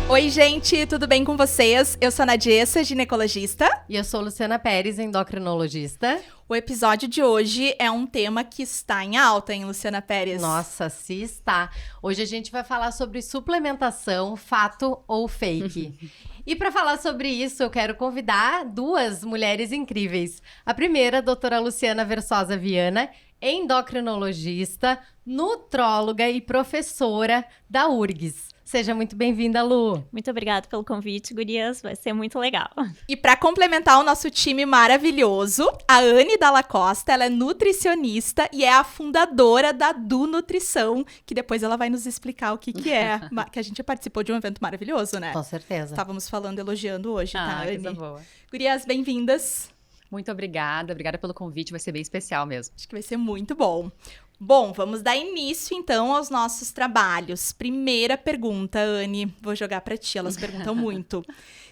Oi, gente, tudo bem com vocês? Eu sou a Nadiessa, ginecologista. E eu sou Luciana Pérez, endocrinologista. O episódio de hoje é um tema que está em alta, hein, Luciana Pérez? Nossa, se está. Hoje a gente vai falar sobre suplementação, fato ou fake. E para falar sobre isso, eu quero convidar duas mulheres incríveis. A primeira, a doutora Luciana Versosa Viana, endocrinologista, nutróloga e professora da URGS. Seja muito bem-vinda, Lu. Muito obrigada pelo convite, gurias. Vai ser muito legal. E para complementar o nosso time maravilhoso, a Anne Dalla Costa, ela é nutricionista e é a fundadora da Du Nutrição, que depois ela vai nos explicar o que é. Que a gente participou de um evento maravilhoso, né? Com certeza. Estávamos falando, elogiando hoje, tá, Anne? Coisa boa. Gurias, bem-vindas. Muito obrigada pelo convite, vai ser bem especial mesmo. Acho que vai ser muito bom. Bom, vamos dar início, então, aos nossos trabalhos. Primeira pergunta, Anne, vou jogar pra ti, elas perguntam muito.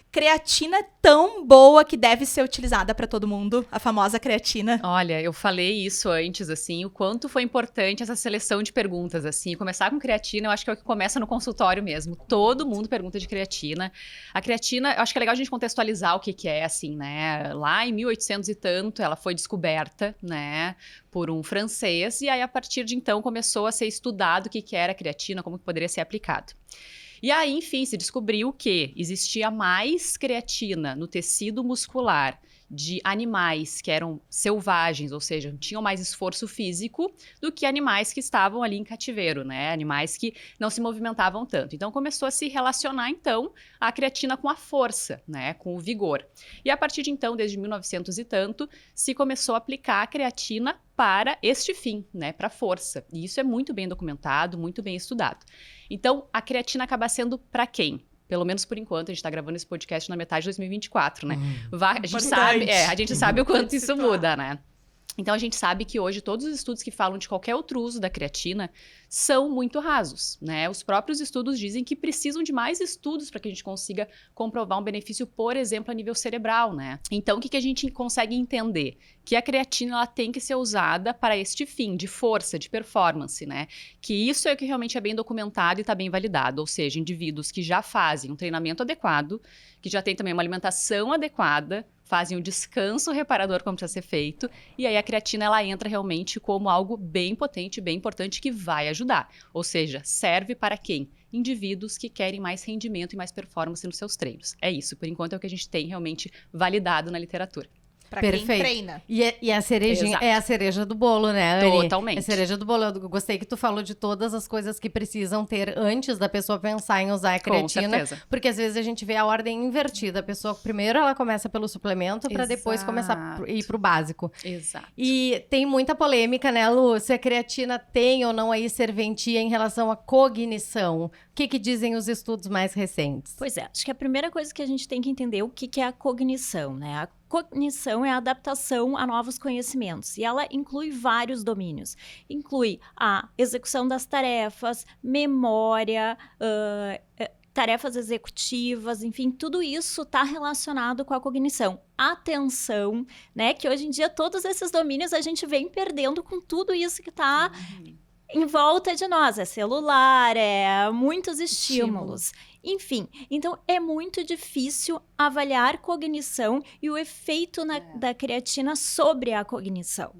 Creatina é tão boa que deve ser utilizada pra todo mundo? A famosa creatina? Olha, eu falei isso antes, assim, o quanto foi importante essa seleção de perguntas, assim. Começar com creatina, eu acho que é o que começa no consultório mesmo. Todo mundo pergunta de creatina. A creatina, eu acho que é legal a gente contextualizar o que é, assim, né? Lá em 1800 e tanto, ela foi descoberta, né, por um francês, e aí, a partir de então, começou a ser estudado o que era a creatina, como que poderia ser aplicado. E aí, enfim, se descobriu que existia mais creatina no tecido muscular de animais que eram selvagens, ou seja, tinham mais esforço físico do que animais que estavam ali em cativeiro, né? Animais que não se movimentavam tanto. Então, começou a se relacionar, então, a creatina com a força, né? Com o vigor. E a partir de então, desde 1900 e tanto, se começou a aplicar a creatina para este fim, né? Para força. E isso é muito bem documentado, muito bem estudado. Então, a creatina acaba sendo para quem? Pelo menos por enquanto, a gente está gravando esse podcast na metade de 2024, né? A gente sabe o quanto isso muda, né? Então, a gente sabe que hoje todos os estudos que falam de qualquer outro uso da creatina são muito rasos, né? Os próprios estudos dizem que precisam de mais estudos para que a gente consiga comprovar um benefício, por exemplo, a nível cerebral, né? Então, o que a gente consegue entender? Que a creatina ela tem que ser usada para este fim, de força, de performance, né? Que isso é o que realmente é bem documentado e está bem validado, ou seja, indivíduos que já fazem um treinamento adequado, que já têm também uma alimentação adequada, fazem o descanso reparador como precisa ser feito, e aí a creatina ela entra realmente como algo bem potente, bem importante, que vai ajudar. Ou seja, serve para quem? Indivíduos que querem mais rendimento e mais performance nos seus treinos. É isso, por enquanto é o que a gente tem realmente validado na literatura. Pra Perfeito. quem treina. E a cerejinha Exato. é a cereja do bolo, né, Anne? Totalmente. É a cereja do bolo. Eu gostei que tu falou de todas as coisas que precisam ter antes da pessoa pensar em usar a creatina. Com certeza. Porque às vezes a gente vê a ordem invertida. A pessoa, primeiro ela começa pelo suplemento para depois começar a ir pro básico. Exato. E tem muita polêmica, né, Lu? Se a creatina tem ou não aí serventia em relação à cognição. O que dizem os estudos mais recentes? Pois é, acho que a primeira coisa que a gente tem que entender é o que é a cognição, né? A cognição é a adaptação a novos conhecimentos e ela inclui vários domínios. Inclui a execução das tarefas, memória, tarefas executivas, enfim, tudo isso está relacionado com a cognição. Atenção, né? Que hoje em dia todos esses domínios a gente vem perdendo com tudo isso que está em volta de nós. É celular, é muitos estímulos. Enfim, então é muito difícil avaliar cognição e o efeito da creatina sobre a cognição.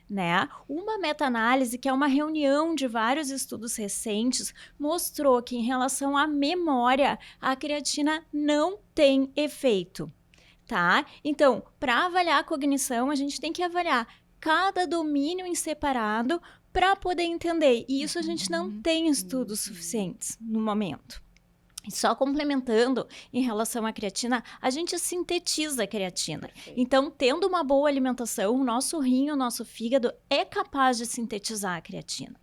Né? Uma meta-análise, que é uma reunião de vários estudos recentes, mostrou que em relação à memória, a creatina não tem efeito. Tá? Então, para avaliar a cognição, a gente tem que avaliar cada domínio em separado para poder entender. E isso a gente não tem estudos suficientes no momento. Só complementando, em relação à creatina, a gente sintetiza a creatina. Perfeito. Então, tendo uma boa alimentação, o nosso rim, o nosso fígado é capaz de sintetizar a creatina.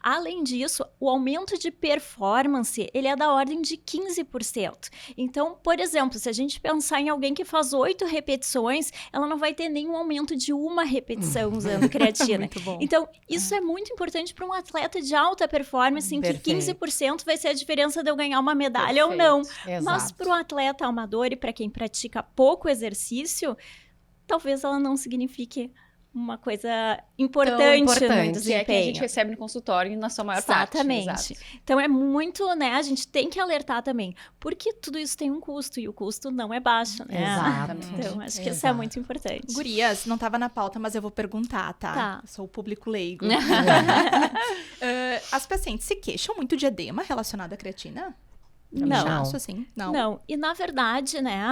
Além disso, o aumento de performance, ele é da ordem de 15%. Então, por exemplo, se a gente pensar em alguém que faz 8 repetições, ela não vai ter nenhum aumento de uma repetição usando creatina. Muito bom. Então, isso é muito importante para um atleta de alta performance, em que 15% vai ser a diferença de eu ganhar uma medalha ou não. Exato. Mas para o atleta amador e para quem pratica pouco exercício, talvez ela não signifique uma coisa importante no Que é desempenho. que a gente recebe no consultório na sua maior parte. Exatamente. Exato. Então é muito, né? A gente tem que alertar também, porque tudo isso tem um custo e o custo não é baixo, né? Exatamente. Então acho que isso é muito importante. Gurias, não tava na pauta, mas eu vou perguntar, tá? Tá. Sou o público leigo. As pacientes se queixam muito de edema relacionado à creatina? Não. Inchaço, assim? Não. Não, e na verdade, né,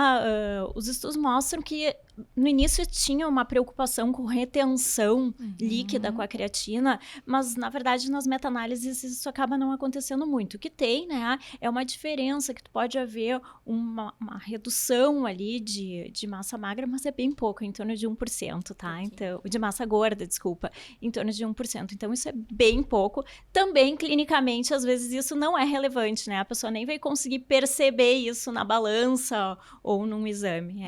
os estudos mostram que no início tinha uma preocupação com retenção líquida com a creatina, mas na verdade nas meta-análises isso acaba não acontecendo muito. O que tem, né, é uma diferença que pode haver uma redução ali de massa magra, mas é bem pouco, em torno de 1%, tá? Então, de massa gorda, desculpa, em torno de 1%. Então isso é bem pouco. Também, clinicamente, às vezes isso não é relevante, né? A pessoa nem vai conseguir perceber isso na balança ou num exame.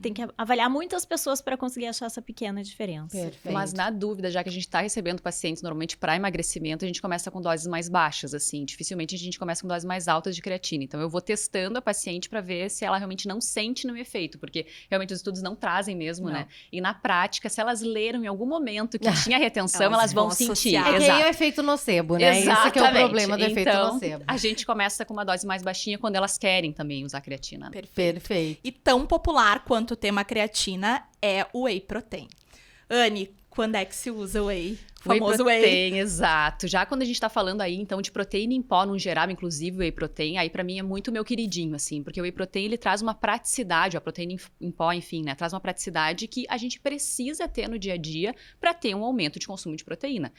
Tem que avaliar muitas pessoas para conseguir achar essa pequena diferença. Perfeito. Mas na dúvida, já que a gente está recebendo pacientes normalmente para emagrecimento, a gente começa com doses mais baixas, assim. Dificilmente a gente começa com doses mais altas de creatina. Então eu vou testando a paciente para ver se ela realmente não sente nenhum efeito, porque realmente os estudos não trazem mesmo, né? E na prática, se elas leram em algum momento que tinha retenção, elas vão sentir. associar. É que aí é o efeito nocebo, né? Esse que é o problema do efeito Então, nocebo. a gente começa com uma dose mais baixinha quando elas querem também usar creatina. Né? Perfeito. E tão popular quanto o tema creatina é o whey protein. Anne, quando é que se usa o whey? O famoso whey. Protein, exato. Já quando a gente tá falando aí, então, de proteína em pó, no geral, inclusive o whey protein, aí pra mim é muito meu queridinho, assim, porque o whey protein, ele traz uma praticidade, a proteína em pó, enfim, né, traz uma praticidade que a gente precisa ter no dia a dia pra ter um aumento de consumo de proteína.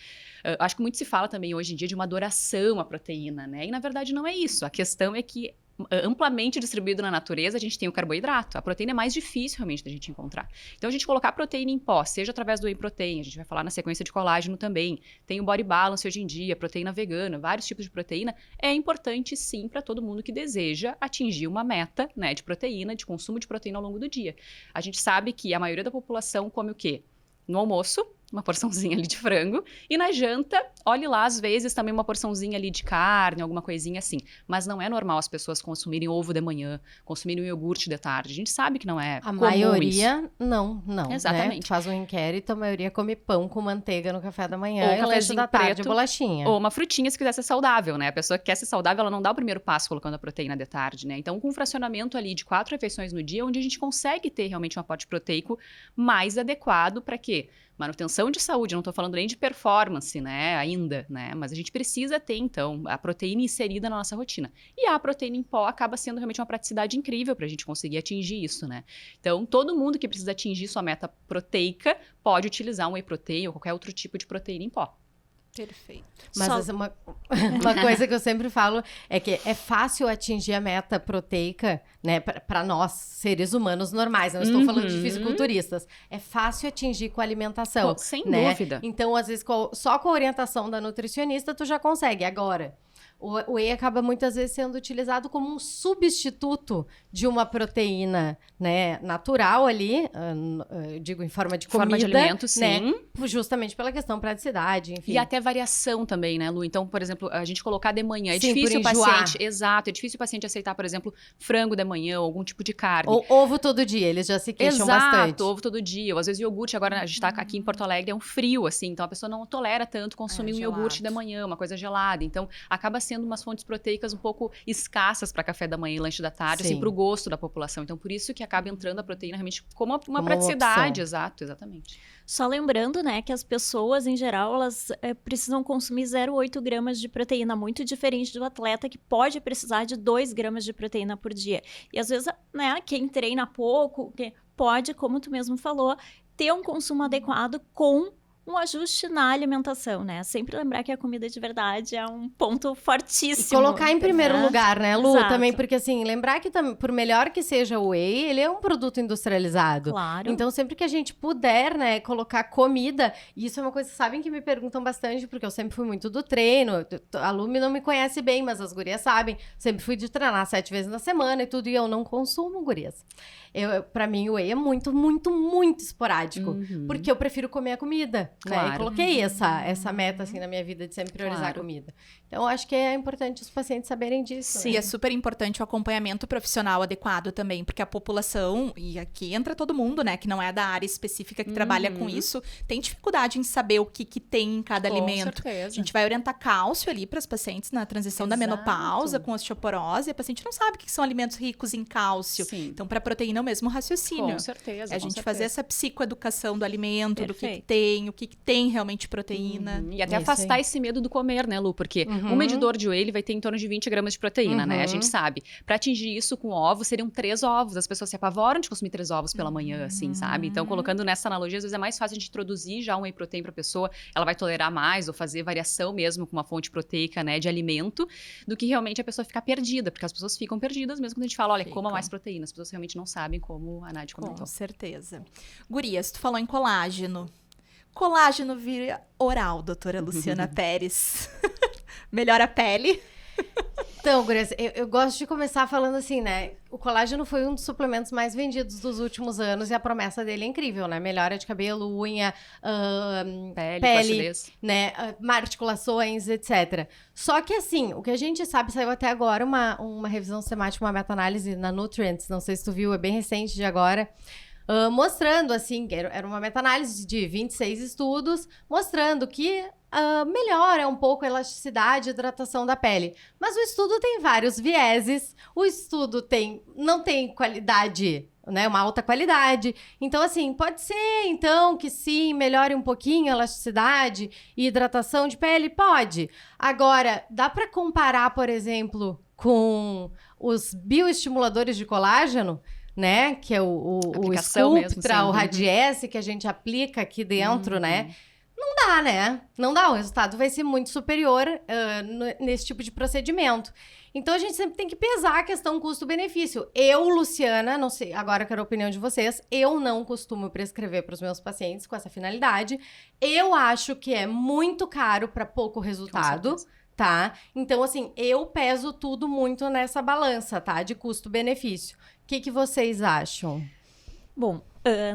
Acho que muito se fala também hoje em dia de uma adoração à proteína, né, e na verdade não é isso. A questão é que amplamente distribuído na natureza, a gente tem o carboidrato. A proteína é mais difícil realmente da gente encontrar. Então, a gente colocar proteína em pó, seja através do whey protein, a gente vai falar na sequência de colágeno também, tem o body balance hoje em dia, proteína vegana, vários tipos de proteína, é importante sim para todo mundo que deseja atingir uma meta, né, de proteína, de consumo de proteína ao longo do dia. A gente sabe que a maioria da população come o quê? No almoço, uma porçãozinha ali de frango, e na janta, olhe lá, às vezes também uma porçãozinha ali de carne, alguma coisinha assim. Mas não é normal as pessoas consumirem ovo de manhã, consumirem iogurte de tarde. A gente sabe que não é A comum maioria, isso. não. Exatamente. Né? Faz um inquérito, a maioria come pão com manteiga no café da manhã, Ou e o resto da tarde preto, bolachinha. Ou uma frutinha se quiser ser saudável, né? A pessoa que quer ser saudável, ela não dá o primeiro passo colocando a proteína de tarde, né? Então, com um fracionamento ali de 4 refeições no dia, onde a gente consegue ter realmente um aporte proteico mais adequado para quê? Manutenção de saúde, não estou falando nem de performance, né, ainda, né, mas a gente precisa ter, então, a proteína inserida na nossa rotina. E a proteína em pó acaba sendo realmente uma praticidade incrível para a gente conseguir atingir isso, né. Então, todo mundo que precisa atingir sua meta proteica pode utilizar um whey protein ou qualquer outro tipo de proteína em pó. Perfeito. Mas essa é uma coisa que eu sempre falo é que é fácil atingir a meta proteica, né, para nós, seres humanos normais. Não estou falando de fisiculturistas. É fácil atingir com a alimentação. Pô, sem né? dúvida. Então, às vezes, só com a orientação da nutricionista, tu já consegue. Agora, o whey acaba muitas vezes sendo utilizado como um substituto de uma proteína, né, natural ali, eu digo em forma de comida. Forma de alimento, sim. Né, justamente pela questão praticidade, enfim. E até variação também, né, Lu? Então, por exemplo, a gente colocar de manhã, é Sim, difícil o por enjoar. paciente... Exato, é difícil o paciente aceitar, por exemplo, frango de manhã ou algum tipo de carne. Ou ovo todo dia, eles já se queixam bastante. Exato, ovo todo dia. Ou às vezes iogurte, agora a gente tá aqui em Porto Alegre, é um frio, assim, então a pessoa não tolera tanto consumir um iogurte de manhã, uma coisa gelada. Então, acaba sendo umas fontes proteicas um pouco escassas para café da manhã e lanche da tarde, assim, pro gosto da população. Então, por isso que acaba entrando a proteína realmente como uma praticidade. Exato, exatamente. Só lembrando, né, que as pessoas, em geral, elas precisam consumir 0,8 gramas de proteína, muito diferente do atleta que pode precisar de 2 gramas de proteína por dia. E às vezes, né, quem treina pouco, pode, como tu mesmo falou, ter um consumo adequado com um ajuste na alimentação, né? Sempre lembrar que a comida de verdade é um ponto fortíssimo. E colocar em primeiro lugar, né, Lu? Exato. Também, porque assim, lembrar que por melhor que seja o whey, ele é um produto industrializado. Claro. Então, sempre que a gente puder, né, colocar comida, e isso é uma coisa, sabem que me perguntam bastante, porque eu sempre fui muito do treino, a Lu não me conhece bem, mas as gurias sabem, sempre fui de treinar 7 vezes na semana e tudo, e eu não consumo, gurias. Pra mim, o whey é muito, muito, muito esporádico, porque eu prefiro comer a comida. né? E Claro. coloquei essa meta, assim, na minha vida de sempre priorizar a Claro. comida. Então, acho que é importante os pacientes saberem disso. E né? é super importante o acompanhamento profissional adequado também, porque a população, e aqui entra todo mundo, né, que não é da área específica que trabalha com isso, tem dificuldade em saber o que tem em cada Com alimento. certeza. A gente vai orientar cálcio ali para as pacientes na transição da Exato. menopausa com osteoporose, e a paciente não sabe o que são alimentos ricos em cálcio. Sim. Então, para proteína é o mesmo raciocínio. Com certeza. É a com gente certeza. fazer essa psicoeducação do alimento, do que Perfeito. tem, o que tem realmente proteína. E até É isso afastar aí. esse medo do comer, né, Lu? Porque um medidor de whey ele vai ter em torno de 20 gramas de proteína, né? A gente sabe. Pra atingir isso com ovos, seriam 3 ovos. As pessoas se apavoram de consumir 3 ovos pela manhã, assim, sabe? Então, colocando nessa analogia, às vezes é mais fácil a gente introduzir já um whey protein pra pessoa. Ela vai tolerar mais ou fazer variação mesmo com uma fonte proteica, né, de alimento, do que realmente a pessoa ficar perdida. Porque as pessoas ficam perdidas mesmo quando a gente fala, olha, coma mais proteína. As pessoas realmente não sabem, como a Nádia comentou. Com certeza. Gurias, tu falou em colágeno. Colágeno via oral, doutora Luciana Pérez. Melhora a pele. Então, Gurias, eu gosto de começar falando assim, né? O colágeno foi um dos suplementos mais vendidos dos últimos anos e a promessa dele é incrível, né? Melhora de cabelo, unha, Pele, pele, flacidez. né? Articulações, etc. Só que, assim, o que a gente sabe, saiu até agora uma revisão sistemática, uma meta-análise na Nutrients, não sei se tu viu, é bem recente de agora, mostrando, assim, que era uma meta-análise de 26 estudos, mostrando que melhora um pouco a elasticidade e hidratação da pele. Mas o estudo tem vários vieses, o estudo não tem qualidade, né, uma alta qualidade. Então, assim, pode ser, então, que sim, melhore um pouquinho a elasticidade e hidratação de pele? Pode. Agora, dá para comparar, por exemplo, com os bioestimuladores de colágeno, né, que é o Aplicação mesmo, Sculptra, sim. o Radiesse, que a gente aplica aqui dentro, né? Não dá, né? Não dá. O resultado vai ser muito superior nesse tipo de procedimento. Então, a gente sempre tem que pesar a questão custo-benefício. Eu, Luciana, não sei, agora eu quero a opinião de vocês, eu não costumo prescrever para os meus pacientes com essa finalidade. Eu acho que é muito caro para pouco resultado. certeza. Tá? Então, assim, eu peso tudo muito nessa balança, tá? De custo-benefício. O que vocês acham? Bom,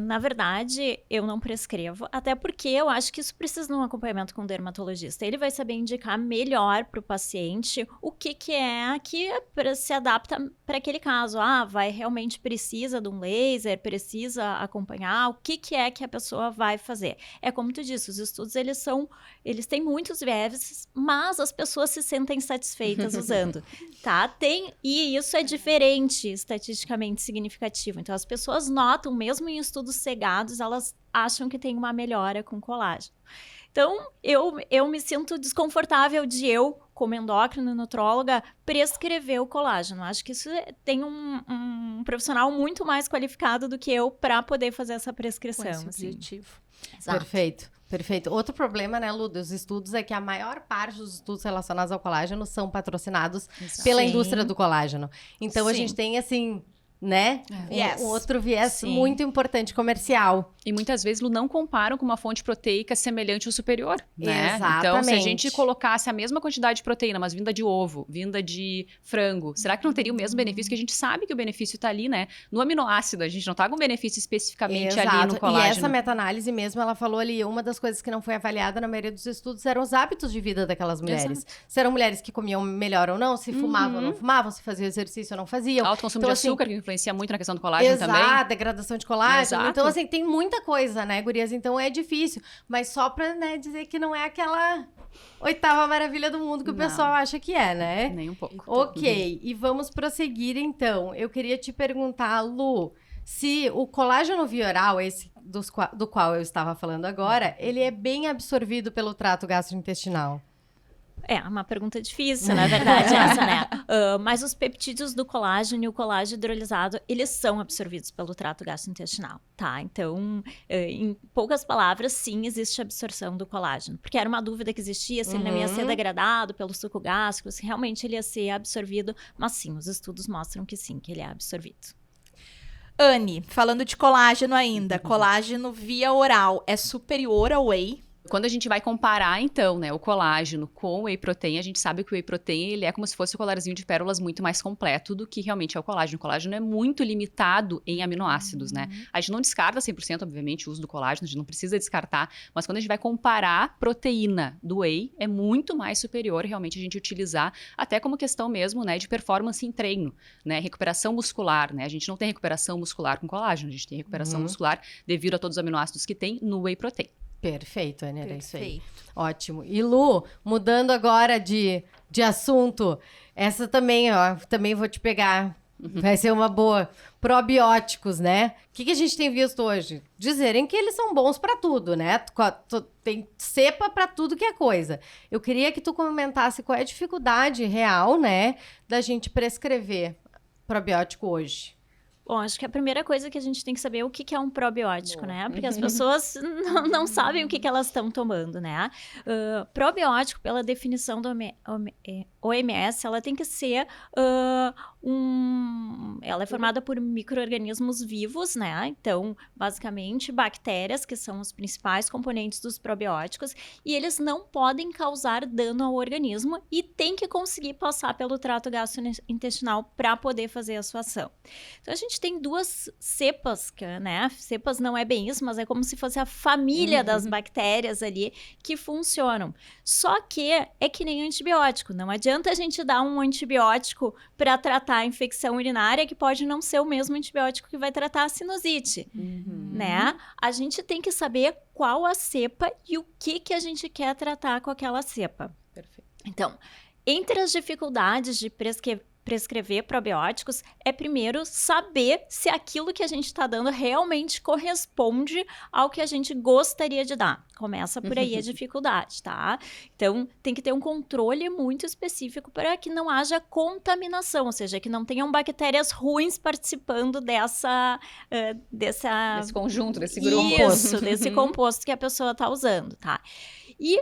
na verdade, eu não prescrevo, até porque eu acho que isso precisa de um acompanhamento com o dermatologista. Ele vai saber indicar melhor para o paciente o que é que se adapta para aquele caso. Vai realmente precisa de um laser, precisa acompanhar, o que é que a pessoa vai fazer. É como tu disse, os estudos, eles têm muitos vieses, mas as pessoas se sentem satisfeitas usando, tá? E isso é diferente, estatisticamente significativo. Então, as pessoas notam, mesmo em estudos cegados, elas acham que tem uma melhora com colágeno. Então, eu me sinto desconfortável de eu, como endócrina nutróloga, prescrever o colágeno. Acho que isso tem um profissional muito mais qualificado do que eu para poder fazer essa prescrição. Com esse assim. objetivo. Exato. Perfeito. Outro problema, né, Lu, dos estudos é que a maior parte dos estudos relacionados ao colágeno são patrocinados pela Sim. indústria do colágeno. Então, a Sim. gente tem, assim, né, Viés. um outro viés Sim. muito importante comercial. E muitas vezes não comparam com uma fonte proteica semelhante ou superior, né? Então, se a Exatamente. gente colocasse a mesma quantidade de proteína, mas vinda de ovo, vinda de frango, será que não teria o mesmo benefício? Que a gente sabe que o benefício tá ali, né? No aminoácido, a gente não tá com benefício especificamente ali no colágeno. E essa meta-análise mesmo, ela falou ali, uma das coisas que não foi avaliada na maioria dos estudos eram os hábitos de vida daquelas mulheres. Se eram mulheres que comiam melhor ou não, se fumavam ou não fumavam, se faziam exercício ou não faziam. Alto consumo Então, de assim, açúcar, que influencia muito na questão do colágeno Exato, também. degradação de colágeno. Exato. Então, assim, tem muita coisa, né, gurias? Então, é difícil. Mas só pra, né, dizer que não é aquela 8ª maravilha do mundo que o Não. pessoal acha que é, né? Nem um pouco. Ok, e vamos prosseguir, então. Eu queria te perguntar, Lu, se o colágeno via oral, esse do qual eu estava falando agora, ele é bem absorvido pelo trato gastrointestinal. É uma pergunta difícil, na verdade, essa, né? Mas os peptídeos do colágeno e o colágeno hidrolisado, eles são absorvidos pelo trato gastrointestinal, tá? Então, em poucas palavras, sim, existe absorção do colágeno. Porque era uma dúvida que existia, se ele não ia ser degradado pelo suco gástrico, se realmente ele ia ser absorvido. Mas sim, os estudos mostram que sim, que ele é absorvido. Anne, falando de colágeno ainda, colágeno via oral é superior ao whey? Quando a gente vai comparar, então, né, o colágeno com o whey protein, a gente sabe que o whey protein, ele é como se fosse o colarzinho de pérolas muito mais completo do que realmente é o colágeno. O colágeno é muito limitado em aminoácidos, né? A gente não descarta 100%, obviamente, o uso do colágeno, a gente não precisa descartar, mas quando a gente vai comparar a proteína do whey, é muito mais superior realmente a gente utilizar, até como questão mesmo, né, de performance em treino, né, recuperação muscular, né? A gente não tem recuperação muscular com colágeno, a gente tem recuperação muscular devido a todos os aminoácidos que tem no whey protein. Perfeito, Anny, era isso aí. Perfeito. Ótimo. E Lu, mudando agora de assunto, essa também, ó, também vou te pegar. Vai ser uma boa. Probióticos, né? O que a gente tem visto hoje? Dizerem que eles são bons pra tudo, né? Tem cepa pra tudo que é coisa. Eu queria que tu comentasse qual é a dificuldade real, né, da gente prescrever probiótico hoje. Bom, acho que a primeira coisa que a gente tem que saber é o que é um probiótico, né? Porque as pessoas não sabem o que elas estão tomando, né? Probiótico, pela definição do OMS, ela tem que ser ela é formada por micro-organismos vivos, né? Então, basicamente, bactérias, que são os principais componentes dos probióticos, e eles não podem causar dano ao organismo e tem que conseguir passar pelo trato gastrointestinal para poder fazer a sua ação. Então, a gente tem duas cepas, né? Cepas não é bem isso, mas é como se fosse a família das bactérias ali que funcionam. Só que é que nem antibiótico. Não adianta a gente dar um antibiótico para tratar a infecção urinária, que pode não ser o mesmo antibiótico que vai tratar a sinusite, né? A gente tem que saber qual a cepa e o que a gente quer tratar com aquela cepa. Perfeito. Então, entre as dificuldades de prescrever probióticos é primeiro saber se aquilo que a gente está dando realmente corresponde ao que a gente gostaria de dar. Começa por aí a dificuldade, tá? Então, tem que ter um controle muito específico para que não haja contaminação, ou seja, que não tenham bactérias ruins participando desse conjunto, desse grupo. Isso, desse composto que a pessoa está usando, tá? E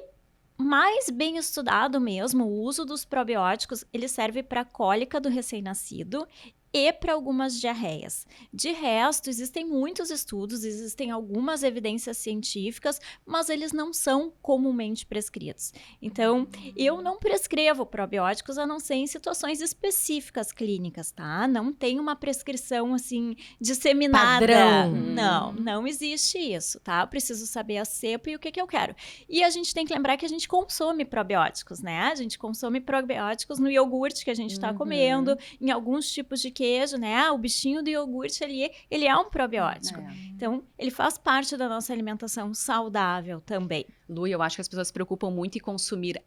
mais bem estudado mesmo, o uso dos probióticos, ele serve para a cólica do recém-nascido e para algumas diarreias. De resto, existem muitos estudos, existem algumas evidências científicas, mas eles não são comumente prescritos. Então, eu não prescrevo probióticos a não ser em situações específicas clínicas, tá? Não tem uma prescrição, assim, disseminada. Padrão. Não existe isso, tá? Eu preciso saber a cepa e o que eu quero. E a gente tem que lembrar que a gente consome probióticos, né? A gente consome probióticos no iogurte que a gente está comendo, em alguns tipos de queijo, né? O bichinho do iogurte ali, ele é um probiótico. Então, ele faz parte da nossa alimentação saudável também. Lu, eu acho que as pessoas se preocupam muito em consumir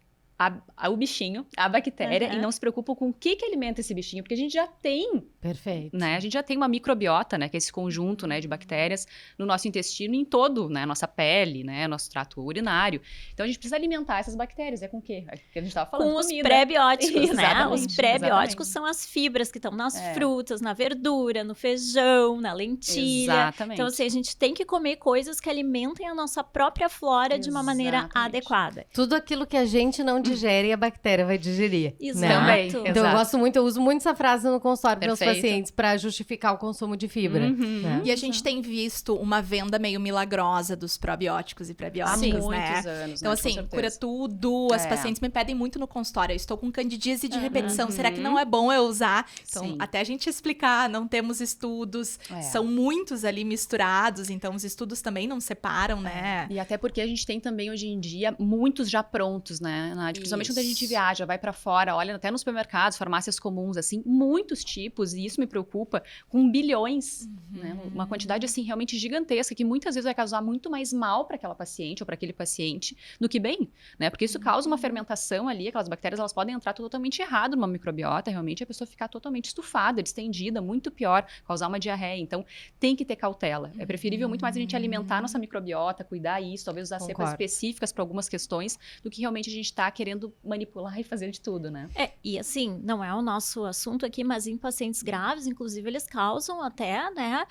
o bichinho, a bactéria, e não se preocupam com o que alimenta esse bichinho, porque a gente já tem, Perfeito. né? A gente já tem uma microbiota, né? Que é esse conjunto, né, de bactérias no nosso intestino e em todo, né? Nossa pele, né? Nosso trato urinário. Então, a gente precisa alimentar essas bactérias. É com o quê? É que a gente estava falando. Com os comida. pré-bióticos, né? Exatamente, Os pré-bióticos exatamente. são as fibras que estão nas frutas, na verdura, no feijão, na lentilha. Exatamente. Então, assim, a gente tem que comer coisas que alimentem a nossa própria flora de uma maneira Exatamente. adequada. Tudo aquilo que a gente não digere, a bactéria vai digerir. Exato. Também. Então, Exato. eu uso muito essa frase no consultório dos meus Perfeito. pacientes para justificar o consumo de fibra. né? E a gente tem visto uma venda meio milagrosa dos probióticos e Há prebióticos, muitos né? anos, Então, né? Com assim, certeza. cura tudo. As pacientes me pedem muito no consultório. Eu estou com candidíase de repetição. Será que não é bom eu usar? Então, Sim. até a gente explicar, não temos estudos. São muitos ali misturados. Então, os estudos também não separam, né? E até porque a gente tem também, hoje em dia, muitos já prontos, né, Nath? Principalmente quando a gente viaja, vai pra fora, olha, até nos supermercados, farmácias comuns, assim, muitos tipos, e isso me preocupa, com bilhões, né? Uma quantidade, assim, realmente gigantesca, que muitas vezes vai causar muito mais mal para aquela paciente ou para aquele paciente do que bem, né? Porque isso causa uma fermentação ali, aquelas bactérias, elas podem entrar totalmente errado numa microbiota, realmente a pessoa ficar totalmente estufada, distendida, muito pior, causar uma diarreia. Então, tem que ter cautela. É preferível muito mais a gente alimentar a nossa microbiota, cuidar isso, talvez usar cepas Concordo. específicas para algumas questões, do que realmente a gente tá querendo querendo manipular e fazer de tudo, né? E assim, não é o nosso assunto aqui, mas em pacientes graves, inclusive, eles causam até, né,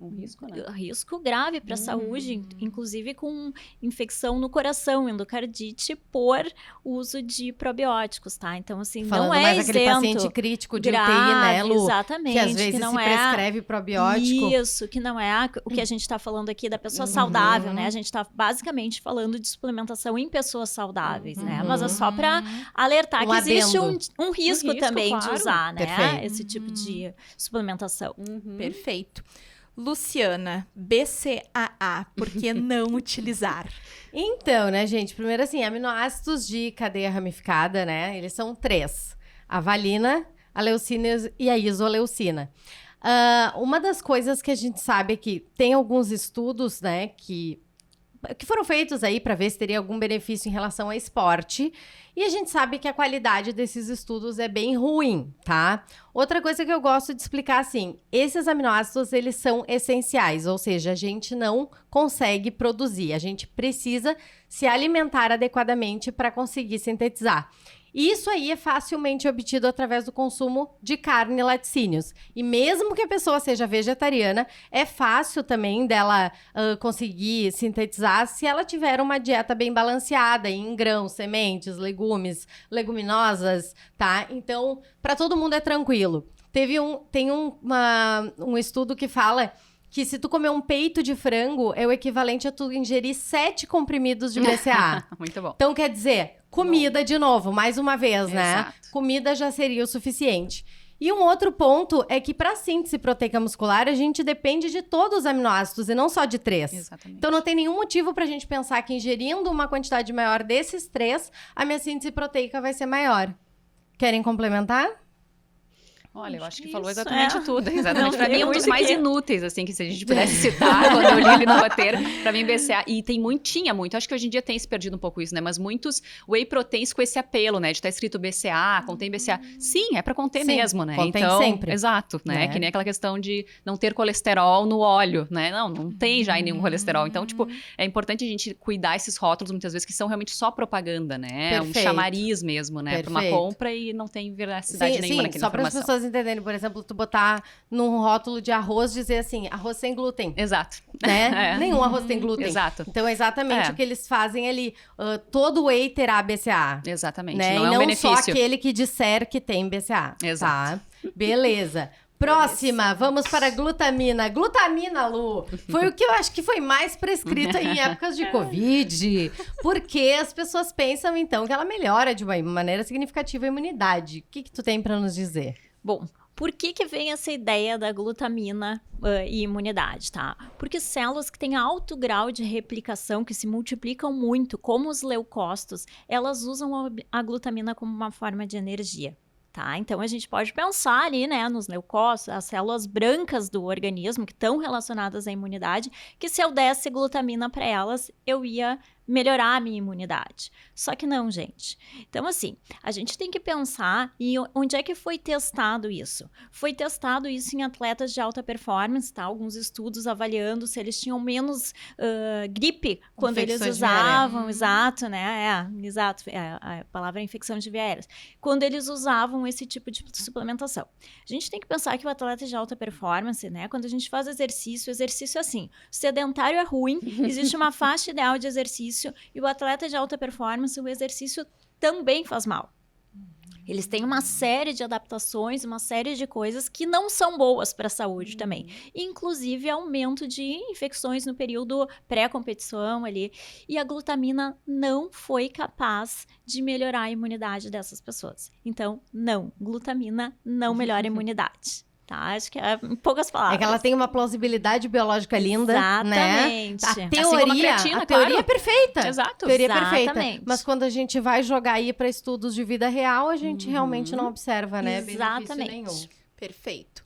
Um risco, né? risco grave para a saúde, inclusive com infecção no coração, endocardite, por uso de probióticos, tá? Então, assim, Falando não é mais isento. aquele paciente crítico de grave, UTI, né, Lu? exatamente, Que às vezes não se prescreve probiótico. Isso, que não é o que a gente está falando aqui da pessoa saudável, né? A gente está basicamente falando de suplementação em pessoas saudáveis, né? Mas é só para alertar que existe um risco também claro. de usar, né? Perfeito. Esse tipo de suplementação. Perfeito. Luciana, BCAA, por que não utilizar? Então, né, gente? Primeiro, assim, aminoácidos de cadeia ramificada, né? Eles são 3. A valina, a leucina e a isoleucina. Uma das coisas que a gente sabe é que tem alguns estudos, né, que foram feitos aí para ver se teria algum benefício em relação ao esporte. E a gente sabe que a qualidade desses estudos é bem ruim, tá? Outra coisa que eu gosto de explicar, assim, esses aminoácidos, eles são essenciais, ou seja, a gente não consegue produzir, a gente precisa se alimentar adequadamente para conseguir sintetizar. E isso aí é facilmente obtido através do consumo de carne e laticínios. E mesmo que a pessoa seja vegetariana, é fácil também dela conseguir sintetizar se ela tiver uma dieta bem balanceada em grãos, sementes, legumes, leguminosas, tá? Então, para todo mundo é tranquilo. Tem um estudo que fala que se tu comer um peito de frango, é o equivalente a tu ingerir 7 comprimidos de BCAA. Muito bom. Então, quer dizer, comida de novo, mais uma vez, né? Exato. Comida já seria o suficiente. E um outro ponto é que para síntese proteica muscular, a gente depende de todos os aminoácidos e não só de 3. Exatamente. Então, não tem nenhum motivo pra gente pensar que ingerindo uma quantidade maior desses 3, a minha síntese proteica vai ser maior. Querem complementar? Olha, eu acho que Isso, falou exatamente é. tudo. Exatamente. Não Pra mim, tem um dos muito mais que- inúteis, assim, que se a gente pudesse citar, quando eu li ele no roteiro, pra mim, BCA. E tinha muito. Acho que hoje em dia tem se perdido um pouco isso, né? Mas muitos whey proteins com esse apelo, né? De estar escrito BCA, contém BCA. Sim, é pra conter Sim, mesmo, né? contém Então, sempre. exato, né? Né? Que nem aquela questão de não ter colesterol no óleo, né? Não tem já nenhum colesterol. Então, tipo, é importante a gente cuidar esses rótulos, muitas vezes, que são realmente só propaganda, né? Perfeito. Um chamariz mesmo, né? Pra uma Perfeito. compra e não tem veracidade nenhuma naquela só para as informação. pessoas entenderem, por exemplo, tu botar num rótulo de arroz, dizer assim, arroz sem glúten, Exato. né? É. Nenhum arroz tem glúten. Exato. Então, é exatamente É. o que eles fazem ali. Todo whey terá BCA. Exatamente. Né? Não E é um não benefício. só aquele que disser que tem BCA. Exato. Tá? Beleza. Próxima, vamos para a glutamina. Glutamina, Lu, foi o que eu acho que foi mais prescrito em épocas de Covid. Porque as pessoas pensam, então, que ela melhora de uma maneira significativa a imunidade. O que tu tem para nos dizer? Bom, por que vem essa ideia da glutamina e imunidade, tá? Porque células que têm alto grau de replicação, que se multiplicam muito, como os leucócitos, elas usam a glutamina como uma forma de energia. Tá? Então, a gente pode pensar ali, né, nos leucócitos, as células brancas do organismo que estão relacionadas à imunidade, que se eu desse glutamina para elas, eu ia melhorar a minha imunidade. Só que não, gente. Então, assim, a gente tem que pensar em onde é que foi testado isso. Foi testado isso em atletas de alta performance, tá? Alguns estudos avaliando se eles tinham menos gripe quando eles Infecções usavam, exato, né? Exato, a palavra é infecção de vieiras. Quando eles usavam esse tipo de suplementação. A gente tem que pensar que o atleta de alta performance, né? Quando a gente faz exercício, o exercício é assim, o sedentário é ruim, existe uma faixa ideal de exercício e o atleta de alta performance, o exercício também faz mal. Eles têm uma série de adaptações, uma série de coisas que não são boas para a saúde também. Inclusive, aumento de infecções no período pré-competição ali. E a glutamina não foi capaz de melhorar a imunidade dessas pessoas. Então, não, glutamina não melhora a imunidade. Tá? Acho que é em poucas palavras. É que ela tem uma plausibilidade biológica linda, né? Exatamente. A como a teoria, creatina, a teoria claro. é perfeita. Exato. Teoria Exatamente. perfeita. Mas quando a gente vai jogar aí para estudos de vida real, a gente realmente não observa, né? Benefício Exatamente. nenhum. Perfeito.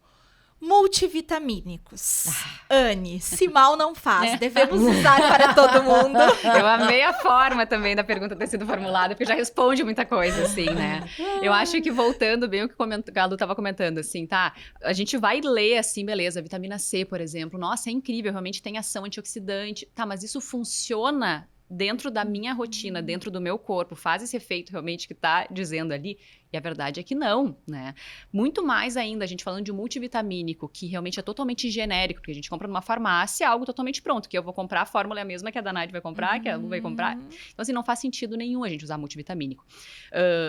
Multivitamínicos. Anne, se mal não faz, devemos usar para todo mundo. Eu amei a forma também da pergunta ter sido formulada, porque já responde muita coisa, assim, né? Eu acho que voltando bem o que a Lu estava comentando, assim, tá? A gente vai ler, assim, beleza, vitamina C, por exemplo. Nossa, é incrível, realmente tem ação antioxidante. Tá, mas isso funciona dentro da minha rotina, dentro do meu corpo, faz esse efeito realmente que tá dizendo ali? E a verdade é que não, né? Muito mais ainda, a gente falando de um multivitamínico, que realmente é totalmente genérico, porque a gente compra numa farmácia algo totalmente pronto, que eu vou comprar, a fórmula é a mesma que a Danaide vai comprar, que a Lu vai comprar. Então, assim, não faz sentido nenhum a gente usar multivitamínico.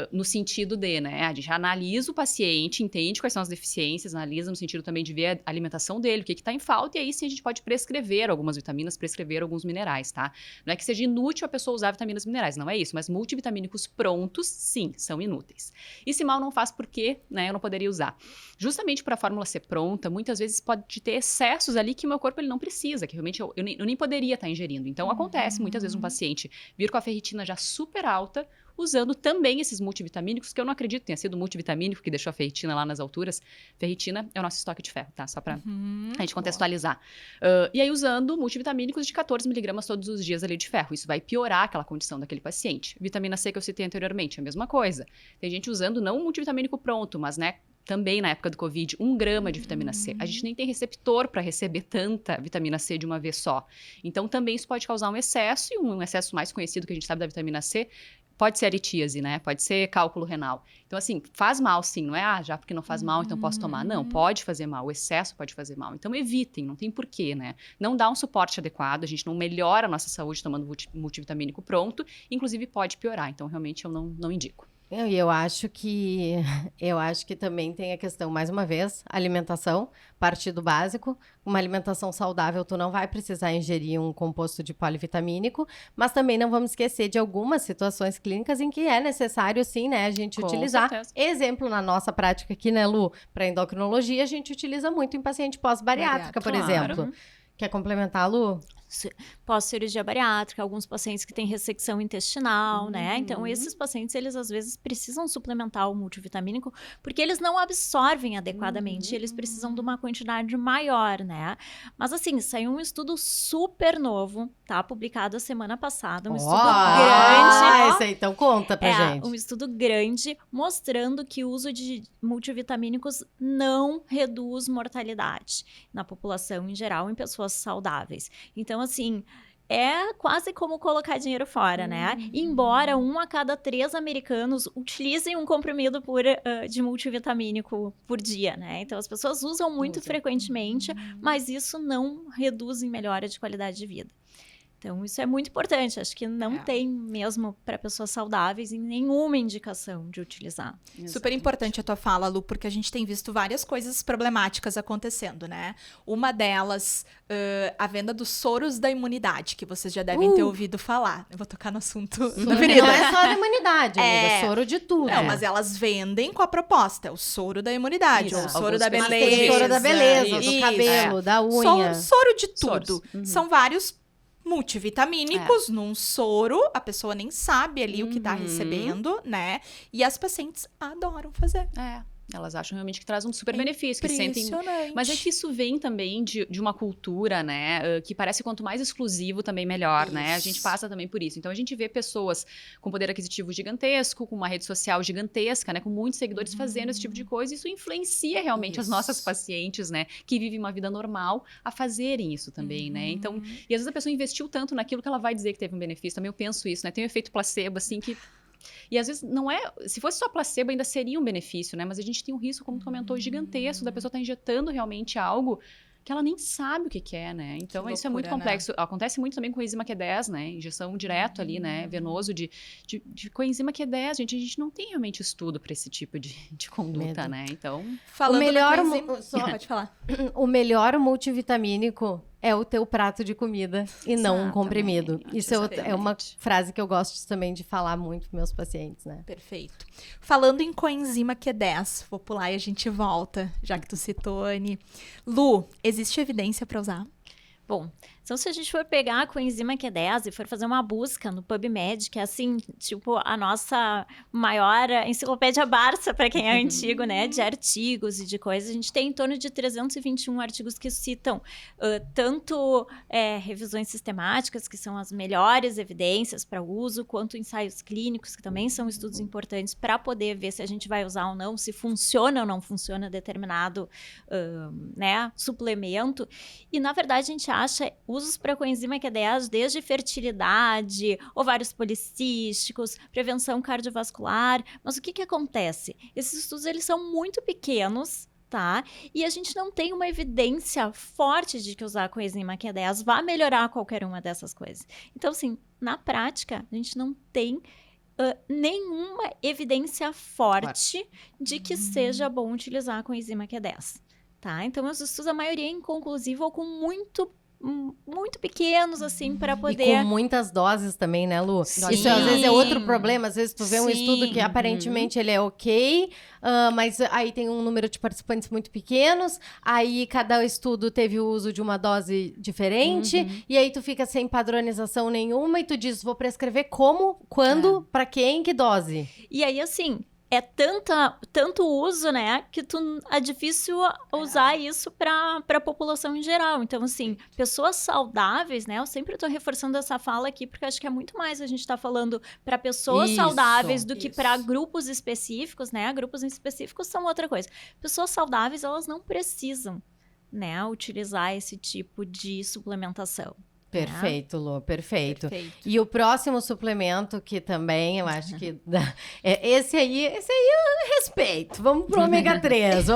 No sentido de, né, a gente analisa o paciente, entende quais são as deficiências, analisa no sentido também de ver a alimentação dele, o que tá em falta, e aí sim a gente pode prescrever algumas vitaminas, prescrever alguns minerais, tá? Não é que seja inútil a pessoa usar vitaminas e minerais, não é isso, mas multivitamínicos prontos, sim, são inúteis. E se mal não faz, por quê? Né, eu não poderia usar. Justamente para a fórmula ser pronta, muitas vezes pode ter excessos ali que o meu corpo ele não precisa, que realmente eu nem poderia estar ingerindo. Então, acontece muitas vezes um paciente vir com a ferritina já super alta, usando também esses multivitamínicos, que eu não acredito que tenha sido o multivitamínico que deixou a ferritina lá nas alturas. Ferritina é o nosso estoque de ferro, tá? Só para a gente contextualizar. E aí, usando multivitamínicos de 14 miligramas todos os dias ali de ferro. Isso vai piorar aquela condição daquele paciente. Vitamina C que eu citei anteriormente, a mesma coisa. Tem gente usando não um multivitamínico pronto, mas, né, também na época do Covid, 1 grama de vitamina C. A gente nem tem receptor para receber tanta vitamina C de uma vez só. Então, também isso pode causar um excesso, e um excesso mais conhecido que a gente sabe da vitamina C pode ser aritíase, né? Pode ser cálculo renal. Então, assim, faz mal sim, não é, já porque não faz mal, então posso tomar. Não, pode fazer mal, o excesso pode fazer mal. Então, evitem, não tem porquê, né? Não dá um suporte adequado, a gente não melhora a nossa saúde tomando multivitamínico pronto, inclusive pode piorar. Então, realmente, eu não indico. E eu acho que também tem a questão, mais uma vez, alimentação, partir do básico. Uma alimentação saudável, tu não vai precisar ingerir um composto de polivitamínico, mas também não vamos esquecer de algumas situações clínicas em que é necessário, sim, né, a gente utilizar. Certeza. Exemplo, na nossa prática aqui, né, Lu, para endocrinologia, a gente utiliza muito em paciente pós-bariátrica, por exemplo. Quer complementar, Lu? Pós-cirurgia bariátrica, alguns pacientes que têm ressecção intestinal, né? Então, esses pacientes, eles às vezes precisam suplementar o multivitamínico porque eles não absorvem adequadamente, eles precisam de uma quantidade maior, né? Mas assim, saiu um estudo super novo, tá? Publicado a semana passada, um estudo grande. Esse aí, então conta pra gente. Um estudo grande mostrando que o uso de multivitamínicos não reduz mortalidade na população em geral, em pessoas saudáveis. Então, assim, é quase como colocar dinheiro fora, né? Embora 1 a cada 3 americanos utilizem um comprimido de multivitamínico por dia, né? Então, as pessoas usam muito frequentemente, mas isso não reduz em melhora de qualidade de vida. Então, isso é muito importante. Acho que não tem mesmo para pessoas saudáveis nenhuma indicação de utilizar. Super importante a tua fala, Lu, porque a gente tem visto várias coisas problemáticas acontecendo, né? Uma delas, a venda dos soros da imunidade, que vocês já devem ter ouvido falar. Eu vou tocar no assunto da avenida. Não é só da imunidade, amiga, soro de tudo. Não, mas elas vendem com a proposta, o soro da imunidade, ou o soro da beleza. Tem soro da beleza, do cabelo, da unha. Soro de tudo. São vários multivitamínicos num soro, a pessoa nem sabe ali o que tá recebendo, né? E as pacientes adoram fazer. Elas acham realmente que traz um super benefício. Que sentem... Impressionante. Mas é que isso vem também de uma cultura, né? Que parece quanto mais exclusivo também melhor, né? A gente passa também por isso. Então, a gente vê pessoas com poder aquisitivo gigantesco, com uma rede social gigantesca, né? Com muitos seguidores fazendo esse tipo de coisa. Isso influencia realmente as nossas pacientes, né? Que vivem uma vida normal a fazerem isso também, né? Então, e às vezes a pessoa investiu tanto naquilo que ela vai dizer que teve um benefício. Também eu penso isso, né? Tem um efeito placebo, assim, que... E às vezes não é... Se fosse só placebo, ainda seria um benefício, né? Mas a gente tem um risco, como tu comentou, gigantesco da pessoa estar injetando realmente algo que ela nem sabe o que é, né? Então, isso é muito complexo. Né? Acontece muito também com coenzima Q10, né? Injeção direto ali, né? Venoso de coenzima Q10. Gente, a gente não tem realmente estudo para esse tipo de conduta, né? Então... Falando pode falar. O melhor multivitamínico é o teu prato de comida e não um comprimido. Isso é uma frase que eu gosto também de falar muito para meus pacientes, né? Perfeito. Falando em coenzima Q10, vou pular e a gente volta, já que tu citou, Anne. Lu, existe evidência para usar? Bom, então se a gente for pegar a coenzima Q10 e for fazer uma busca no PubMed, que é assim, tipo, a nossa maior enciclopédia Barça, para quem é antigo, né, de artigos e de coisas, a gente tem em torno de 321 artigos que citam tanto revisões sistemáticas, que são as melhores evidências para uso, quanto ensaios clínicos, que também são estudos importantes para poder ver se a gente vai usar ou não, se funciona ou não funciona determinado suplemento. E, na verdade, a gente acha usos para coenzima Q10 desde fertilidade, ovários policísticos, prevenção cardiovascular. Mas o que acontece? Esses estudos eles são muito pequenos, tá? E a gente não tem uma evidência forte de que usar a coenzima Q10 vai melhorar qualquer uma dessas coisas. Então, assim, na prática, a gente não tem nenhuma evidência forte de que seja bom utilizar a coenzima Q10, tá? Então, os estudos, a maioria é inconclusiva ou com muito pequenos, assim, para poder... E com muitas doses também, né, Lu? Sim. Isso, às vezes, é outro problema. Às vezes, tu vê um Sim. estudo que, aparentemente, ele é ok, mas aí tem um número de participantes muito pequenos, aí cada estudo teve o uso de uma dose diferente, e aí tu fica sem padronização nenhuma, e tu diz, vou prescrever como, quando, pra quem, que dose? E aí, assim, é tanto uso, né, que é difícil usar isso para a população em geral. Então, assim, pessoas saudáveis, né, eu sempre estou reforçando essa fala aqui, porque acho que é muito mais a gente está falando para pessoas saudáveis do que para grupos específicos, né, grupos específicos são outra coisa. Pessoas saudáveis, elas não precisam, né, utilizar esse tipo de suplementação. Perfeito, Lu, perfeito. Perfeito. E o próximo suplemento que também eu acho que esse aí eu respeito. Vamos pro ômega 3.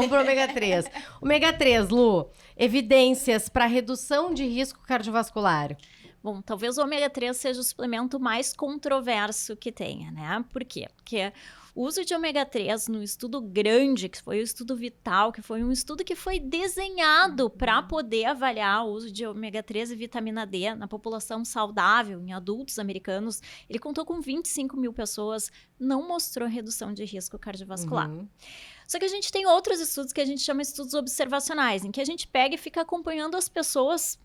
Ômega 3, Lu, evidências para redução de risco cardiovascular. Bom, talvez o ômega 3 seja o suplemento mais controverso que tenha, né? Por quê? Porque o uso de ômega 3 no estudo grande, que foi o estudo Vital, que foi um estudo que foi desenhado para poder avaliar o uso de ômega 3 e vitamina D na população saudável, em adultos americanos, ele contou com 25 mil pessoas, não mostrou redução de risco cardiovascular. Só que a gente tem outros estudos que a gente chama de estudos observacionais, em que a gente pega e fica acompanhando as pessoas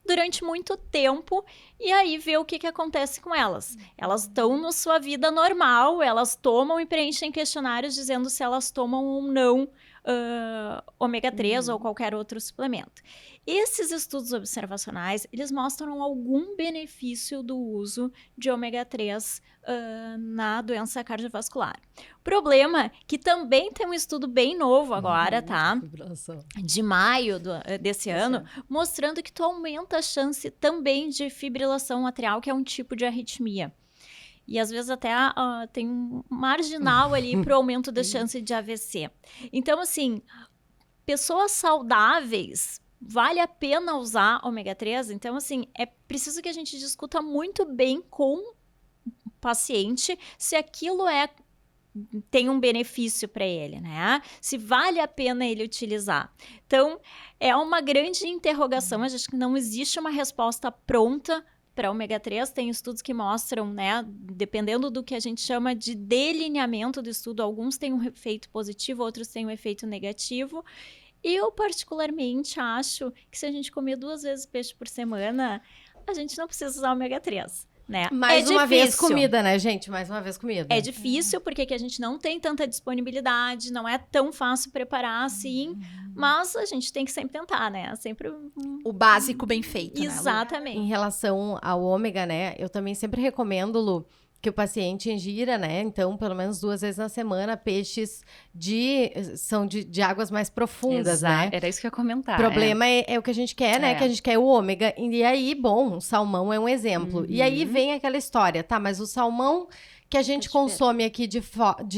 durante muito tempo e aí vê o que acontece com elas. Elas estão na sua vida normal, elas tomam e preenchem questionários dizendo se elas tomam ou não ômega 3 ou qualquer outro suplemento. Esses estudos observacionais, eles mostram algum benefício do uso de ômega 3 na doença cardiovascular. Problema que também tem um estudo bem novo agora, tá? De maio desse ano, mostrando que tu aumenta a chance também de fibrilação atrial, que é um tipo de arritmia. E às vezes até tem um marginal ali para o aumento da chance de AVC. Então, assim, pessoas saudáveis, vale a pena usar ômega 3? Então, assim, é preciso que a gente discuta muito bem com o paciente se aquilo tem um benefício para ele, né? Se vale a pena ele utilizar. Então, é uma grande interrogação. A gente não existe uma resposta pronta para ômega 3, tem estudos que mostram, né, dependendo do que a gente chama de delineamento do estudo, alguns têm um efeito positivo, outros têm um efeito negativo. Eu, particularmente, acho que se a gente comer 2 vezes peixe por semana, a gente não precisa usar ômega 3. Né? Mais uma vez comida, né, gente? Mais uma vez comida. É difícil porque aqui a gente não tem tanta disponibilidade, não é tão fácil preparar assim, mas a gente tem que sempre tentar, né? Sempre o básico bem feito, né, Lu? Exatamente. Em relação ao ômega, né, eu também sempre recomendo, Lu, que o paciente ingira, né, então, pelo menos 2 vezes na semana, peixes de águas mais profundas, né? Era isso que eu ia comentar. O problema é o que a gente quer, né? Que a gente quer o ômega. E aí, bom, o salmão é um exemplo. E aí vem aquela história, tá? Mas o salmão que a gente consome aqui de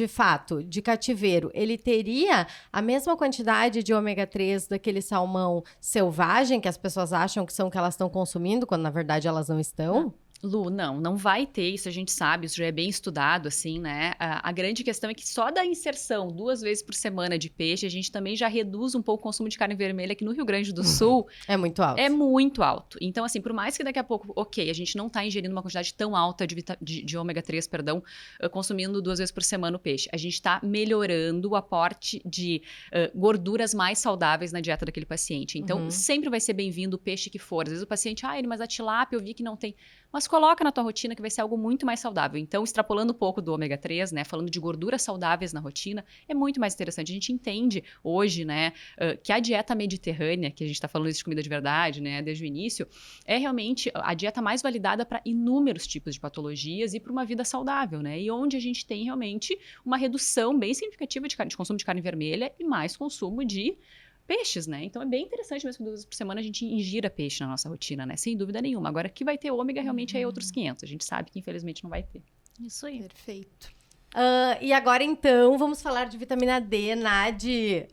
fato, de cativeiro, ele teria a mesma quantidade de ômega 3 daquele salmão selvagem que as pessoas acham que são que elas estão consumindo, quando na verdade elas não estão? Lu, não vai ter, isso a gente sabe, isso já é bem estudado, assim, né? A grande questão é que só da inserção 2 vezes por semana de peixe, a gente também já reduz um pouco o consumo de carne vermelha, que no Rio Grande do Sul é muito alto. É muito alto. Então, assim, por mais que daqui a pouco, ok, a gente não tá ingerindo uma quantidade tão alta de ômega 3, perdão, consumindo 2 vezes por semana o peixe, a gente tá melhorando o aporte de gorduras mais saudáveis na dieta daquele paciente. Então, sempre vai ser bem-vindo o peixe que for. Às vezes o paciente, mas a tilápia eu vi que não tem... Mas coloca na tua rotina que vai ser algo muito mais saudável. Então, extrapolando um pouco do ômega 3, né, falando de gorduras saudáveis na rotina, é muito mais interessante. A gente entende hoje, né, que a dieta mediterrânea, que a gente está falando isso de comida de verdade, né, desde o início, é realmente a dieta mais validada para inúmeros tipos de patologias e para uma vida saudável, né, e onde a gente tem realmente uma redução bem significativa de consumo de carne vermelha e mais consumo de peixes, né? Então é bem interessante mesmo que 2 vezes por semana a gente ingira peixe na nossa rotina, né? Sem dúvida nenhuma. Agora, que vai ter ômega realmente é outros 500. A gente sabe que infelizmente não vai ter. Isso aí. Perfeito. E agora, então, vamos falar de vitamina D. Nadi,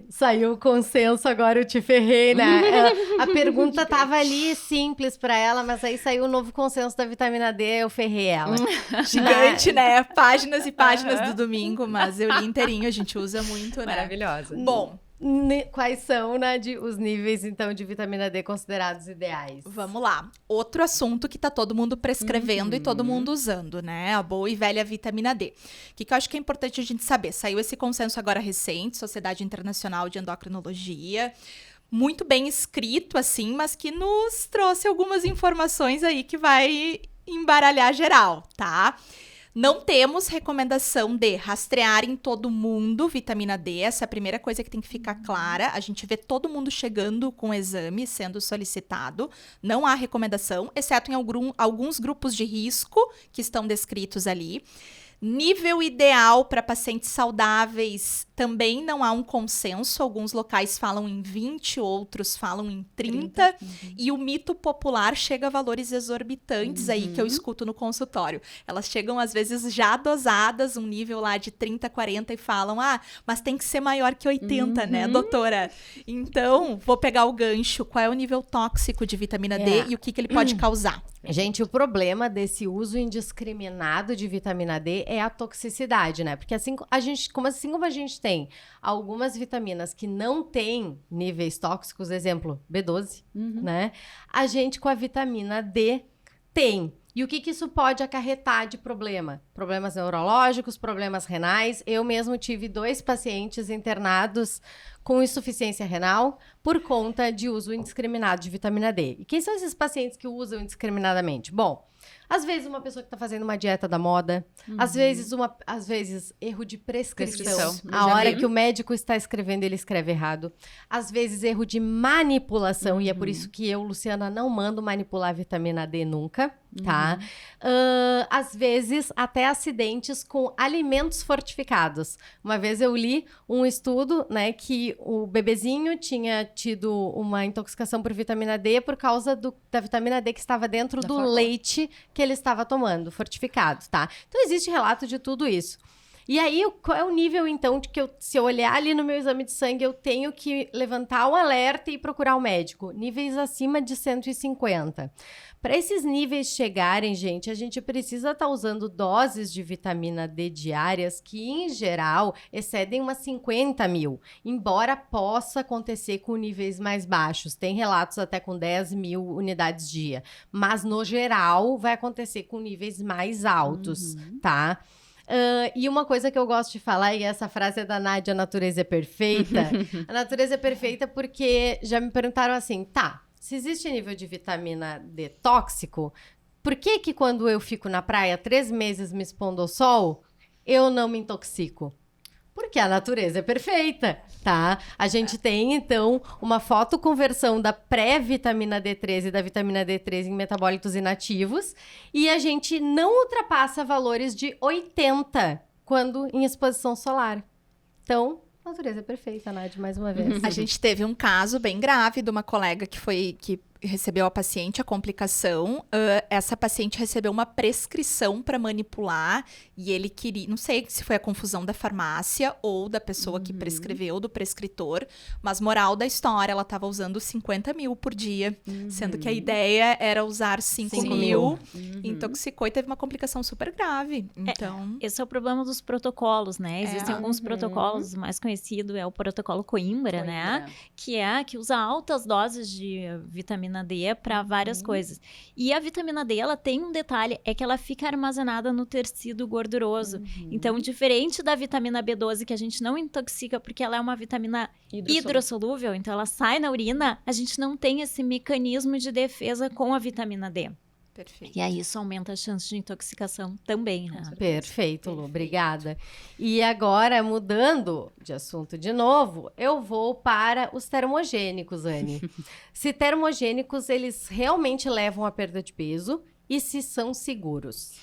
saiu o consenso, agora eu te ferrei, né? A pergunta tava ali simples pra ela, mas aí saiu o novo consenso da vitamina D, eu ferrei ela. Gigante, né? Páginas e páginas do domingo, mas eu li inteirinho, a gente usa muito, né? Maravilhosa. Bom, Quais são, Nadi, os níveis, então, de vitamina D considerados ideais? vamos lá. Outro assunto que tá todo mundo prescrevendo e todo mundo usando, né? A boa e velha vitamina D. O que eu acho que é importante a gente saber? Saiu esse consenso agora recente, Sociedade Internacional de Endocrinologia. Muito bem escrito, assim, mas que nos trouxe algumas informações aí que vai embaralhar geral, tá? Não temos recomendação de rastrear em todo mundo vitamina D. Essa é a primeira coisa que tem que ficar clara. A gente vê todo mundo chegando com o exame sendo solicitado. Não há recomendação, exceto em alguns grupos de risco que estão descritos ali. Nível ideal para pacientes saudáveis, também não há um consenso. Alguns locais falam em 20, outros falam em 30. E o mito popular chega a valores exorbitantes aí que eu escuto no consultório. Elas chegam, às vezes, já dosadas, um nível lá de 30, 40 e falam, mas tem que ser maior que 80, né, doutora? Então, vou pegar o gancho. Qual é o nível tóxico de vitamina D e o que ele pode causar? Gente, o problema desse uso indiscriminado de vitamina D é a toxicidade, né? Porque assim como a gente tem algumas vitaminas que não têm níveis tóxicos, exemplo, B12, né? A gente com a vitamina D tem. E o que isso pode acarretar de problema? Problemas neurológicos, problemas renais. Eu mesmo tive 2 pacientes internados com insuficiência renal por conta de uso indiscriminado de vitamina D. E quem são esses pacientes que usam indiscriminadamente? Bom, às vezes uma pessoa que está fazendo uma dieta da moda, às vezes erro de prescrição. A hora que o médico está escrevendo, ele escreve errado. Às vezes erro de manipulação, e é por isso que eu, Luciana, não mando manipular vitamina D nunca, tá? Às vezes até acidentes com alimentos fortificados. Uma vez eu li um estudo, né, que o bebezinho tinha tido uma intoxicação por vitamina D por causa da vitamina D que estava dentro do leite que ele estava tomando, fortificado, tá? Então, existe relato de tudo isso. E aí, qual é o nível, então, de que se eu olhar ali no meu exame de sangue, eu tenho que levantar um alerta e procurar o médico? Níveis acima de 150. Para esses níveis chegarem, gente, a gente precisa estar usando doses de vitamina D diárias que, em geral, excedem umas 50 mil, embora possa acontecer com níveis mais baixos. Tem relatos até com 10 mil unidades dia, mas, no geral, vai acontecer com níveis mais altos, tá? E uma coisa que eu gosto de falar, e essa frase é da Nádia, a natureza é perfeita. A natureza é perfeita porque já me perguntaram assim, tá, se existe nível de vitamina D tóxico, por que quando eu fico na praia 3 meses me expondo ao sol, eu não me intoxico? Porque a natureza é perfeita, tá? A gente tem, então, uma fotoconversão da pré-vitamina D3 e da vitamina D3 em metabólitos inativos, e a gente não ultrapassa valores de 80 quando em exposição solar. Então, a natureza é perfeita, Nádia, mais uma vez. A gente teve um caso bem grave de uma colega que recebeu a paciente, a complicação. Essa paciente recebeu uma prescrição para manipular e ele queria, não sei se foi a confusão da farmácia ou da pessoa que prescreveu, do prescritor, mas moral da história, ela estava usando 50 mil por dia, sendo que a ideia era usar 5 mil, intoxicou e teve uma complicação super grave. Então, esse é o problema dos protocolos, né? Existem alguns protocolos, o mais conhecido é o protocolo Coimbra, né? Que usa altas doses de vitamina D para várias coisas. E a vitamina D, ela tem um detalhe, é que ela fica armazenada no tecido gorduroso. Então, diferente da vitamina B12, que a gente não intoxica porque ela é uma vitamina hidrossolúvel, então ela sai na urina, a gente não tem esse mecanismo de defesa com a vitamina D. perfeito. E aí isso aumenta a chance de intoxicação também, né? Perfeito, Lu, obrigada. E agora, mudando de assunto de novo, eu vou para os termogênicos, Anne. Se termogênicos, eles realmente levam à perda de peso e se são seguros?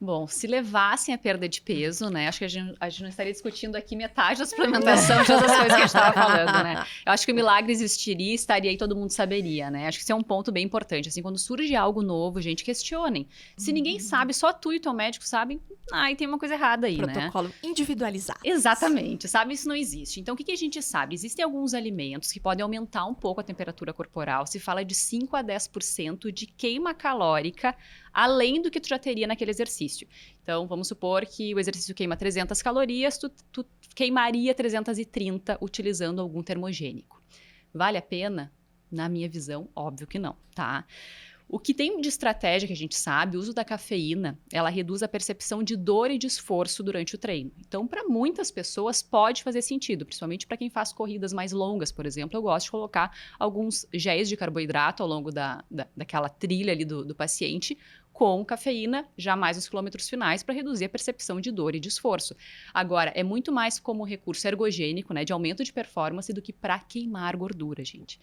Bom, se levassem a perda de peso, né? Acho que a gente não estaria discutindo aqui metade da suplementação de todas as coisas que a gente estava falando, né? Eu acho que o milagre existiria, estaria e todo mundo saberia, né? Acho que esse é um ponto bem importante. Assim, quando surge algo novo, gente, questionem. Se ninguém sabe, só tu e teu médico sabem, aí tem uma coisa errada aí, né? Protocolo individualizado. Exatamente, sabe? Isso não existe. Então, o que a gente sabe? Existem alguns alimentos que podem aumentar um pouco a temperatura corporal. Se fala de 5 a 10% de queima calórica, além do que tu já teria naquele exercício. Então, vamos supor que o exercício queima 300 calorias, tu queimaria 330 utilizando algum termogênico. Vale a pena? Na minha visão, óbvio que não, tá? O que tem de estratégia que a gente sabe, o uso da cafeína, ela reduz a percepção de dor e de esforço durante o treino. Então, para muitas pessoas pode fazer sentido, principalmente para quem faz corridas mais longas, por exemplo. Eu gosto de colocar alguns géis de carboidrato ao longo daquela trilha ali do paciente, com cafeína, já mais nos quilômetros finais, para reduzir a percepção de dor e de esforço. Agora, é muito mais como recurso ergogênico, né, de aumento de performance, do que para queimar gordura, gente.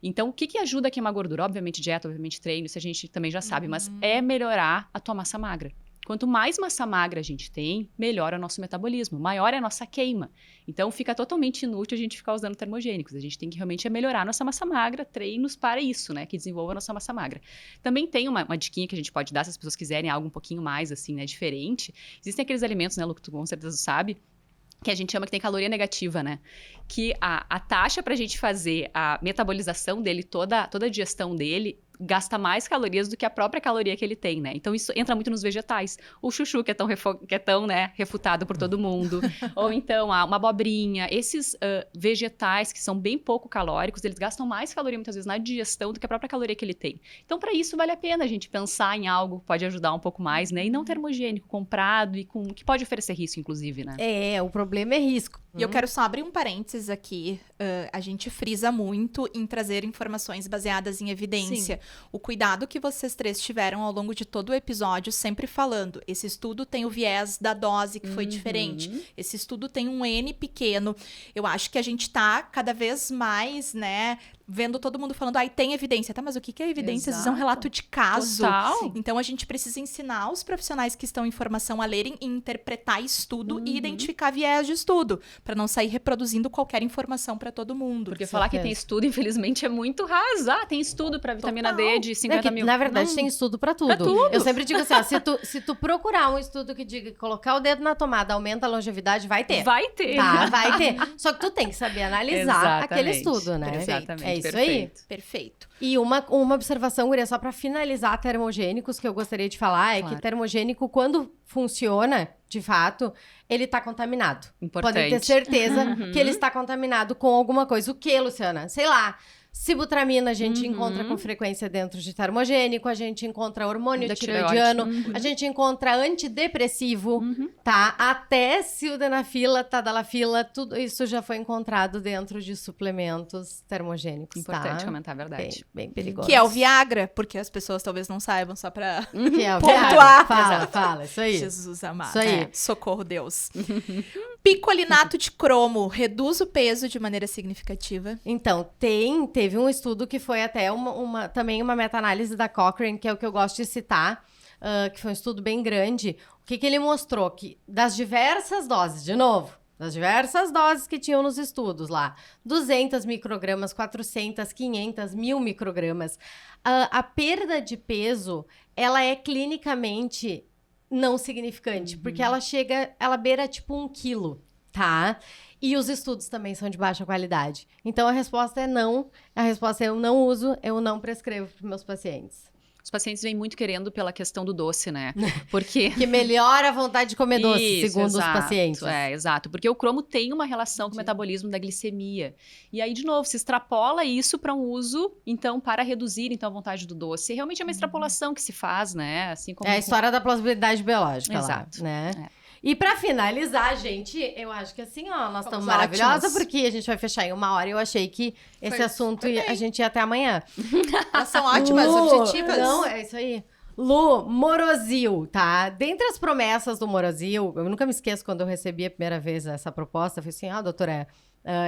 Então, o que ajuda a queimar gordura? Obviamente dieta, obviamente treino, isso a gente também já sabe, mas é melhorar a tua massa magra. Quanto mais massa magra a gente tem, melhor é o nosso metabolismo, maior é a nossa queima. Então, fica totalmente inútil a gente ficar usando termogênicos. A gente tem que realmente melhorar a nossa massa magra, treinos para isso, né? Que desenvolva a nossa massa magra. Também tem uma diquinha que a gente pode dar, se as pessoas quiserem algo um pouquinho mais, assim, né, diferente. Existem aqueles alimentos, né, Lu, que tu com certeza sabe, que a gente chama que tem caloria negativa, né? Que a taxa pra gente fazer a metabolização dele, toda a digestão dele, gasta mais calorias do que a própria caloria que ele tem, né? Então, isso entra muito nos vegetais. O chuchu, que é tão né, refutado por todo mundo. Ou então, uma abobrinha. Esses vegetais, que são bem pouco calóricos, eles gastam mais caloria, muitas vezes, na digestão do que a própria caloria que ele tem. Então, para isso, vale a pena a gente pensar em algo que pode ajudar um pouco mais, né? E não termogênico, comprado e que pode oferecer risco, inclusive, né? O problema é risco. E eu quero só abrir um parênteses aqui. A gente frisa muito em trazer informações baseadas em evidência. Sim. O cuidado que vocês três tiveram ao longo de todo o episódio, sempre falando, esse estudo tem o viés da dose que foi diferente. Esse estudo tem um N pequeno. Eu acho que a gente tá cada vez mais, né, vendo todo mundo falando, tem evidência. Tá, mas o que é evidência? Isso é um relato de caso. Total. Então, a gente precisa ensinar os profissionais que estão em formação a lerem e interpretar estudo e identificar viés de estudo, para não sair reproduzindo qualquer informação para todo mundo. Porque falar que tem estudo, infelizmente, é muito raso. Tem estudo para vitamina D de 50 mil. Na verdade, tem estudo para tudo. Eu sempre digo assim, ó, se tu procurar um estudo que diga que colocar o dedo na tomada aumenta a longevidade, vai ter. Vai ter. Tá, vai ter. Só que tu tem que saber analisar aquele estudo, né? Exatamente. É isso Perfeito. aí? Perfeito. E uma observação, Guria, só para finalizar termogênicos, que eu gostaria de falar, é que termogênico, quando funciona, de fato, ele tá contaminado. Importante. Podem ter certeza que ele está contaminado com alguma coisa. O que, Luciana? Sei lá. Sibutramina a gente encontra com frequência dentro de termogênico, a gente encontra hormônio tireoidiano, a gente encontra antidepressivo, tá? Até sildenafila, tadalafila, tudo isso já foi encontrado dentro de suplementos termogênicos, Importante comentar a verdade. Bem perigoso. Que é o Viagra, porque as pessoas talvez não saibam, só pra que é o pontuar. Fala, isso aí. Jesus amado. Isso aí. Socorro, Deus. Picolinato de cromo reduz o peso de maneira significativa? Então, teve um estudo que foi até também uma meta-análise da Cochrane, que é o que eu gosto de citar, que foi um estudo bem grande. O que ele mostrou? Que das diversas doses, de novo, das diversas doses que tinham nos estudos lá, 200 microgramas, 400, 500, 1000 microgramas, a perda de peso, ela é clinicamente não significante, porque ela beira tipo 1 quilo, tá? E os estudos também são de baixa qualidade. Então, a resposta é não. A resposta é eu não uso, eu não prescrevo para meus pacientes. Os pacientes vêm muito querendo pela questão do doce, né? Porque... que melhora a vontade de comer doce, segundo os pacientes. Exato. Porque o cromo tem uma relação com o metabolismo da glicemia. E aí, de novo, se extrapola isso para um uso, então, para reduzir então, a vontade do doce. Realmente é uma extrapolação que se faz, né? Assim como... É a história da plausibilidade biológica. Exato. Lá, né? E pra finalizar, gente, eu acho que assim, ó, nós estamos maravilhosas, porque a gente vai fechar em 1 hora e eu achei que esse assunto a gente ia até amanhã. Elas são ótimas, objetivas. Não, é isso aí. Lu, Morozil, tá? Dentre as promessas do Morozil, eu nunca me esqueço quando eu recebi a primeira vez essa proposta, eu falei assim, doutora,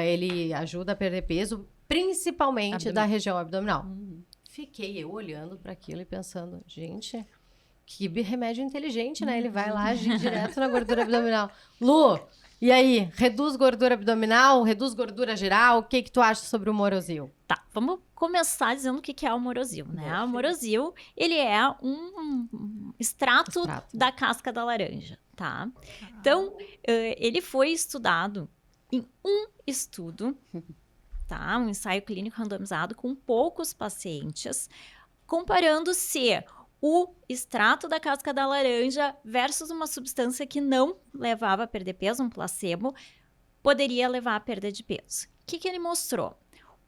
ele ajuda a perder peso, principalmente da região abdominal. Fiquei eu olhando para aquilo e pensando, gente... Que remédio inteligente, né? Ele vai lá agir direto na gordura abdominal. Lu, e aí? Reduz gordura abdominal? Reduz gordura geral? O que tu acha sobre o Morosil? Tá, vamos começar dizendo o que é o Morosil, né? O Morosil, ele é um extrato da casca da laranja, tá? Então, ele foi estudado em um estudo, tá? Um ensaio clínico randomizado com poucos pacientes, comparando se o extrato da casca da laranja versus uma substância que não levava a perder peso, um placebo, poderia levar à perda de peso. O que ele mostrou?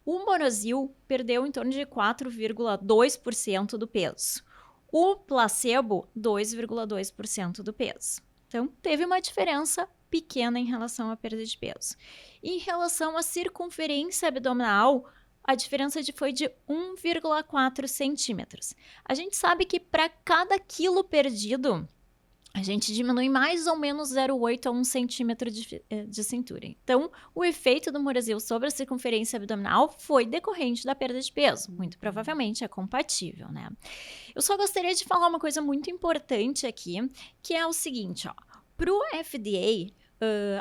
O Morosil perdeu em torno de 4,2% do peso. O placebo, 2,2% do peso. Então, teve uma diferença pequena em relação à perda de peso. Em relação à circunferência abdominal, a diferença foi de 1,4 centímetros. A gente sabe que para cada quilo perdido, a gente diminui mais ou menos 0,8 a 1 centímetro de cintura. Então, o efeito do Morosil sobre a circunferência abdominal foi decorrente da perda de peso. Muito provavelmente é compatível, né? Eu só gostaria de falar uma coisa muito importante aqui, que é o seguinte, ó. Para o FDA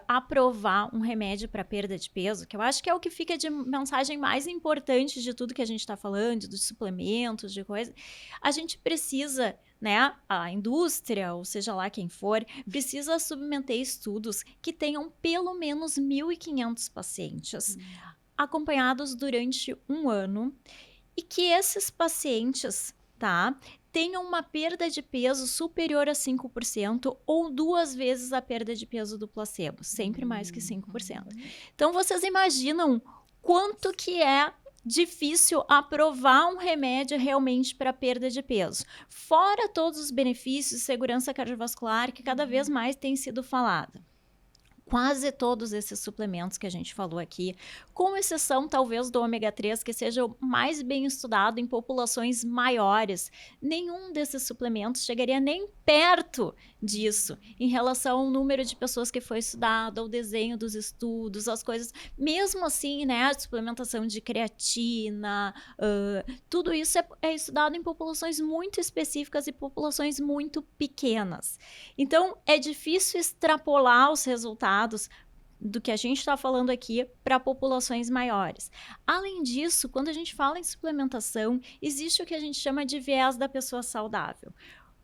aprovar um remédio para perda de peso, que eu acho que é o que fica de mensagem mais importante de tudo que a gente está falando, dos suplementos, de coisa, a gente precisa, né, a indústria, ou seja lá quem for, precisa submeter estudos que tenham pelo menos 1.500 pacientes acompanhados durante um ano e que esses pacientes, tá, tenham uma perda de peso superior a 5% ou 2 vezes a perda de peso do placebo, sempre mais que 5%. Então, vocês imaginam quanto que é difícil aprovar um remédio realmente para perda de peso. Fora todos os benefícios de segurança cardiovascular que cada vez mais tem sido falado. Quase todos esses suplementos que a gente falou aqui, com exceção talvez do ômega 3, que seja o mais bem estudado em populações maiores, nenhum desses suplementos chegaria nem perto disso em relação ao número de pessoas que foi estudado, ao desenho dos estudos, as coisas. Mesmo assim, né, a suplementação de creatina, tudo isso é estudado em populações muito específicas e populações muito pequenas. Então, é difícil extrapolar os resultados do que a gente está falando aqui para populações maiores. Além disso, quando a gente fala em suplementação, existe o que a gente chama de viés da pessoa saudável.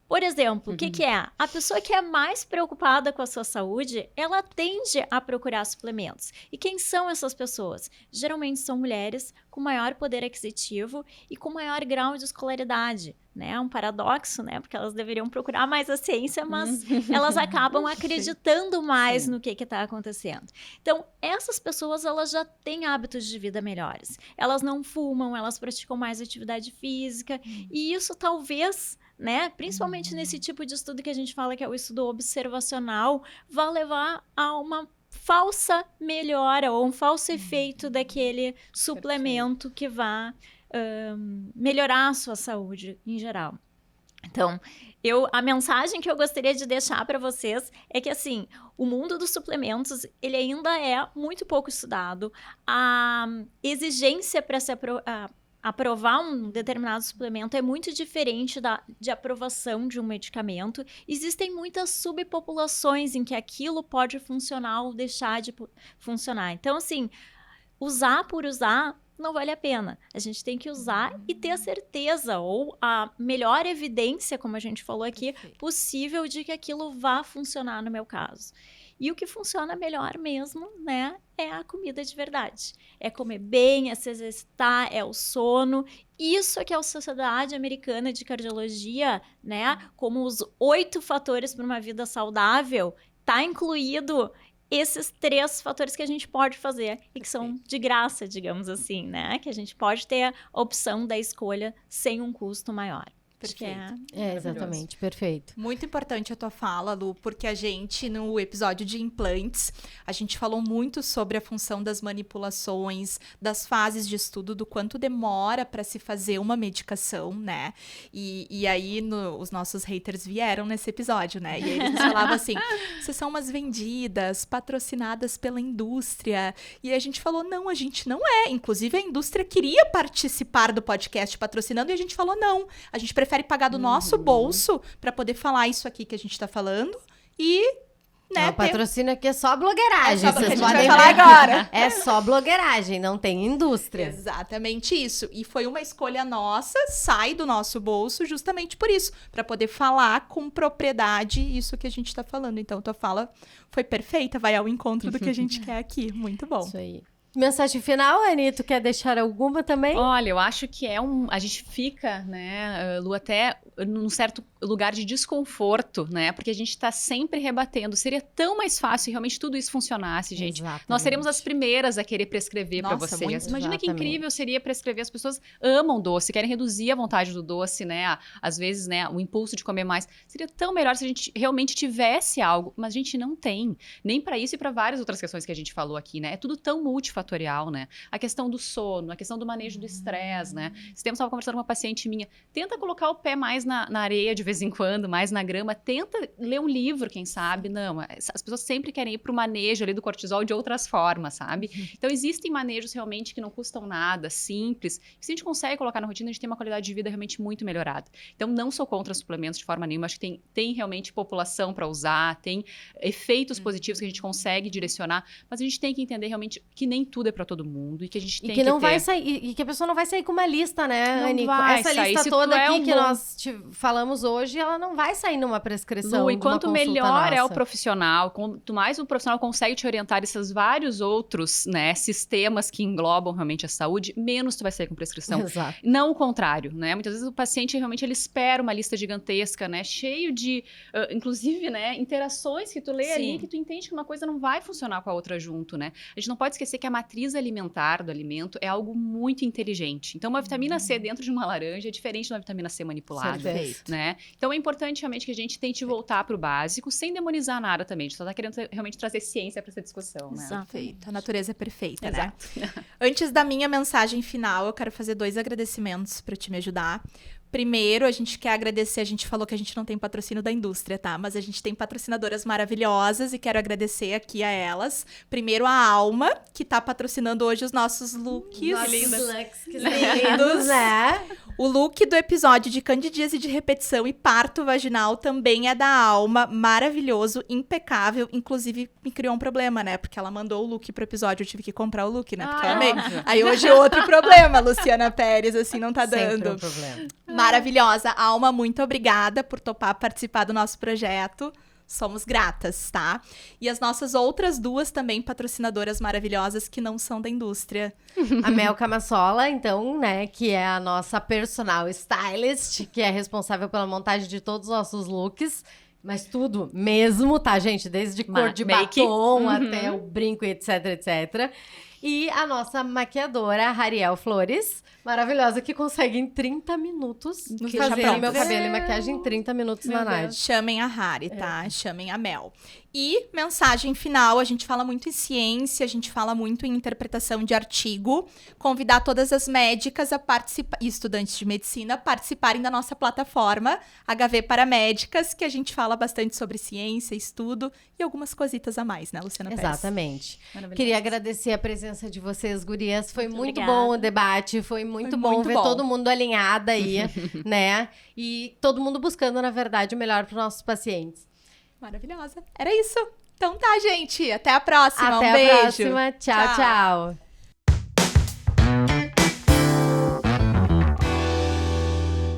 Por exemplo, o que é? A pessoa que é mais preocupada com a sua saúde, ela tende a procurar suplementos. E quem são essas pessoas? Geralmente são mulheres com maior poder aquisitivo e com maior grau de escolaridade, né? É um paradoxo, né? Porque elas deveriam procurar mais a ciência, mas elas acabam acreditando mais no que está acontecendo. Então, essas pessoas, elas já têm hábitos de vida melhores. Elas não fumam, elas praticam mais atividade física. E isso talvez, né, principalmente nesse tipo de estudo que a gente fala que é o estudo observacional, vai levar a uma falsa melhora ou um falso efeito daquele suplemento que vai melhorar a sua saúde em geral. Então, a mensagem que eu gostaria de deixar para vocês é que, assim, o mundo dos suplementos, ele ainda é muito pouco estudado. A exigência para se aprovar um determinado suplemento é muito diferente de aprovação de um medicamento. Existem muitas subpopulações em que aquilo pode funcionar ou deixar de funcionar. Então, assim, usar por usar não vale a pena. A gente tem que usar e ter a certeza ou a melhor evidência, como a gente falou aqui, possível de que aquilo vá funcionar no meu caso. E o que funciona melhor mesmo, né, é a comida de verdade. É comer bem, é se exercitar, é o sono. Isso que é a Sociedade Americana de Cardiologia, né, como os 8 fatores para uma vida saudável, está incluído esses 3 fatores que a gente pode fazer e que são de graça, digamos assim, né? Que a gente pode ter a opção da escolha sem um custo maior. Perfeito. Exatamente, perfeito. Muito importante a tua fala, Lu, porque a gente, no episódio de implantes, a gente falou muito sobre a função das manipulações, das fases de estudo, do quanto demora para se fazer uma medicação, né? E aí, os nossos haters vieram nesse episódio, né? E aí eles falavam assim, vocês são umas vendidas, patrocinadas pela indústria. E a gente falou, não, a gente não é. Inclusive, a indústria queria participar do podcast patrocinando e a gente falou, não. A gente prefere prefere pagar do nosso bolso pra poder falar isso aqui que a gente tá falando e, né, O patrocínio aqui é só blogueiragem. É só porque vocês a gente podem vai falar ver. agora. É só blogueiragem, não tem indústria. Exatamente isso. E foi uma escolha nossa, sai do nosso bolso justamente por isso, para poder falar com propriedade isso que a gente tá falando. Então, tua fala foi perfeita, vai ao encontro do que a gente quer aqui. Muito bom. Isso aí. Mensagem final, Ani, tu quer deixar alguma também? Olha, eu acho que a gente fica, né, Lu, até num certo lugar de desconforto, né, porque a gente tá sempre rebatendo. Seria tão mais fácil se realmente tudo isso funcionasse, gente. Exatamente. Nós seríamos as primeiras a querer prescrever para Nossa, vocês. muito. Imagina que Exatamente. incrível seria prescrever. As pessoas amam doce, querem reduzir a vontade do doce, né, às vezes, né, o impulso de comer mais. Seria tão melhor se a gente realmente tivesse algo, mas a gente não tem. Nem para isso e para várias outras questões que a gente falou aqui, né. É tudo tão multifatorial, né. A questão do sono, a questão do manejo do estresse, né. Esse tempo eu estava conversando com uma paciente minha. Tenta colocar o pé mais na areia de vez em quando, mais na grama. Tenta ler um livro, quem sabe. Não, as pessoas sempre querem ir pro manejo ali do cortisol de outras formas, sabe? Então, existem manejos realmente que não custam nada, simples. Se a gente consegue colocar na rotina, a gente tem uma qualidade de vida realmente muito melhorada. Então, não sou contra suplementos de forma nenhuma. Acho que tem realmente população para usar, tem efeitos positivos que a gente consegue direcionar, mas a gente tem que entender realmente que nem tudo é para todo mundo e que a gente tem E que não ter... vai sair, e que a pessoa não vai sair com uma lista, né, Não Ani? vai Essa sair. lista Se toda tu é aqui um que bom- nós falamos hoje, ela não vai sair numa prescrição. Lu, e numa quanto consulta melhor é o nossa. profissional, quanto mais o profissional consegue te orientar esses vários outros, né, sistemas que englobam realmente a saúde, menos tu vai sair com prescrição. Exato. Não o contrário, né? Muitas vezes o paciente realmente ele espera uma lista gigantesca, né? Cheio de, inclusive, né, interações que tu lê ali Sim. que tu entende que uma coisa não vai funcionar com a outra junto, né? A gente não pode esquecer que a matriz alimentar do alimento é algo muito inteligente. Então, uma vitamina C dentro de uma laranja é diferente de uma vitamina C manipulada. Certeza. Né? Então é importante realmente que a gente tente voltar para o básico, sem demonizar nada também. A gente só tá querendo realmente trazer ciência para essa discussão, né? Exato. Perfeito. A natureza é perfeita, né? Exato. Antes da minha mensagem final, eu quero fazer 2 agradecimentos para te me ajudar. Primeiro, a gente quer agradecer, a gente falou que a gente não tem patrocínio da indústria, tá? Mas a gente tem patrocinadoras maravilhosas e quero agradecer aqui a elas. Primeiro, a Alma, que tá patrocinando hoje os nossos looks. Nossos lindas. looks, que lindos, né? O look do episódio de candidíase de repetição e parto vaginal também é da Alma, maravilhoso, impecável. Inclusive, me criou um problema, né? Porque ela mandou o look pro episódio, eu tive que comprar o look, né? Porque eu amei. óbvio. Aí hoje outro problema, Luciana Pérez, assim, não tá Sempre dando. um problema. Maravilhosa. Alma, muito obrigada por topar participar do nosso projeto. Somos gratas, tá? E as nossas outras 2 também patrocinadoras maravilhosas que não são da indústria. A Mel Camassola, então, né, que é a nossa personal stylist, que é responsável pela montagem de todos os nossos looks. Mas tudo mesmo, tá, gente? Desde cor de Make. batom até o brinco, etc, etc. E a nossa maquiadora, Rariel Flores, maravilhosa, que consegue em 30 minutos Que já fazer prontas. meu cabelo e maquiagem em 30 minutos Meu na Deus. Nath. Chamem a Hari, tá? Chamem a Mel. E mensagem final, a gente fala muito em ciência, a gente fala muito em interpretação de artigo. Convidar todas as médicas a participar, e estudantes de medicina, a participarem da nossa plataforma HV para Médicas, que a gente fala bastante sobre ciência, estudo e algumas cositas a mais, né, Luciana Pérez? Exatamente. Maravilhoso. Queria agradecer a presença de vocês, gurias. Foi muito Obrigada. bom o debate, foi muito Foi bom muito ver bom. todo mundo alinhada aí, né? E todo mundo buscando, na verdade, o melhor para os nossos pacientes. Maravilhosa. Era isso. Então tá, gente. Até a próxima. Até um a beijo. próxima. Tchau, Tchau. tchau.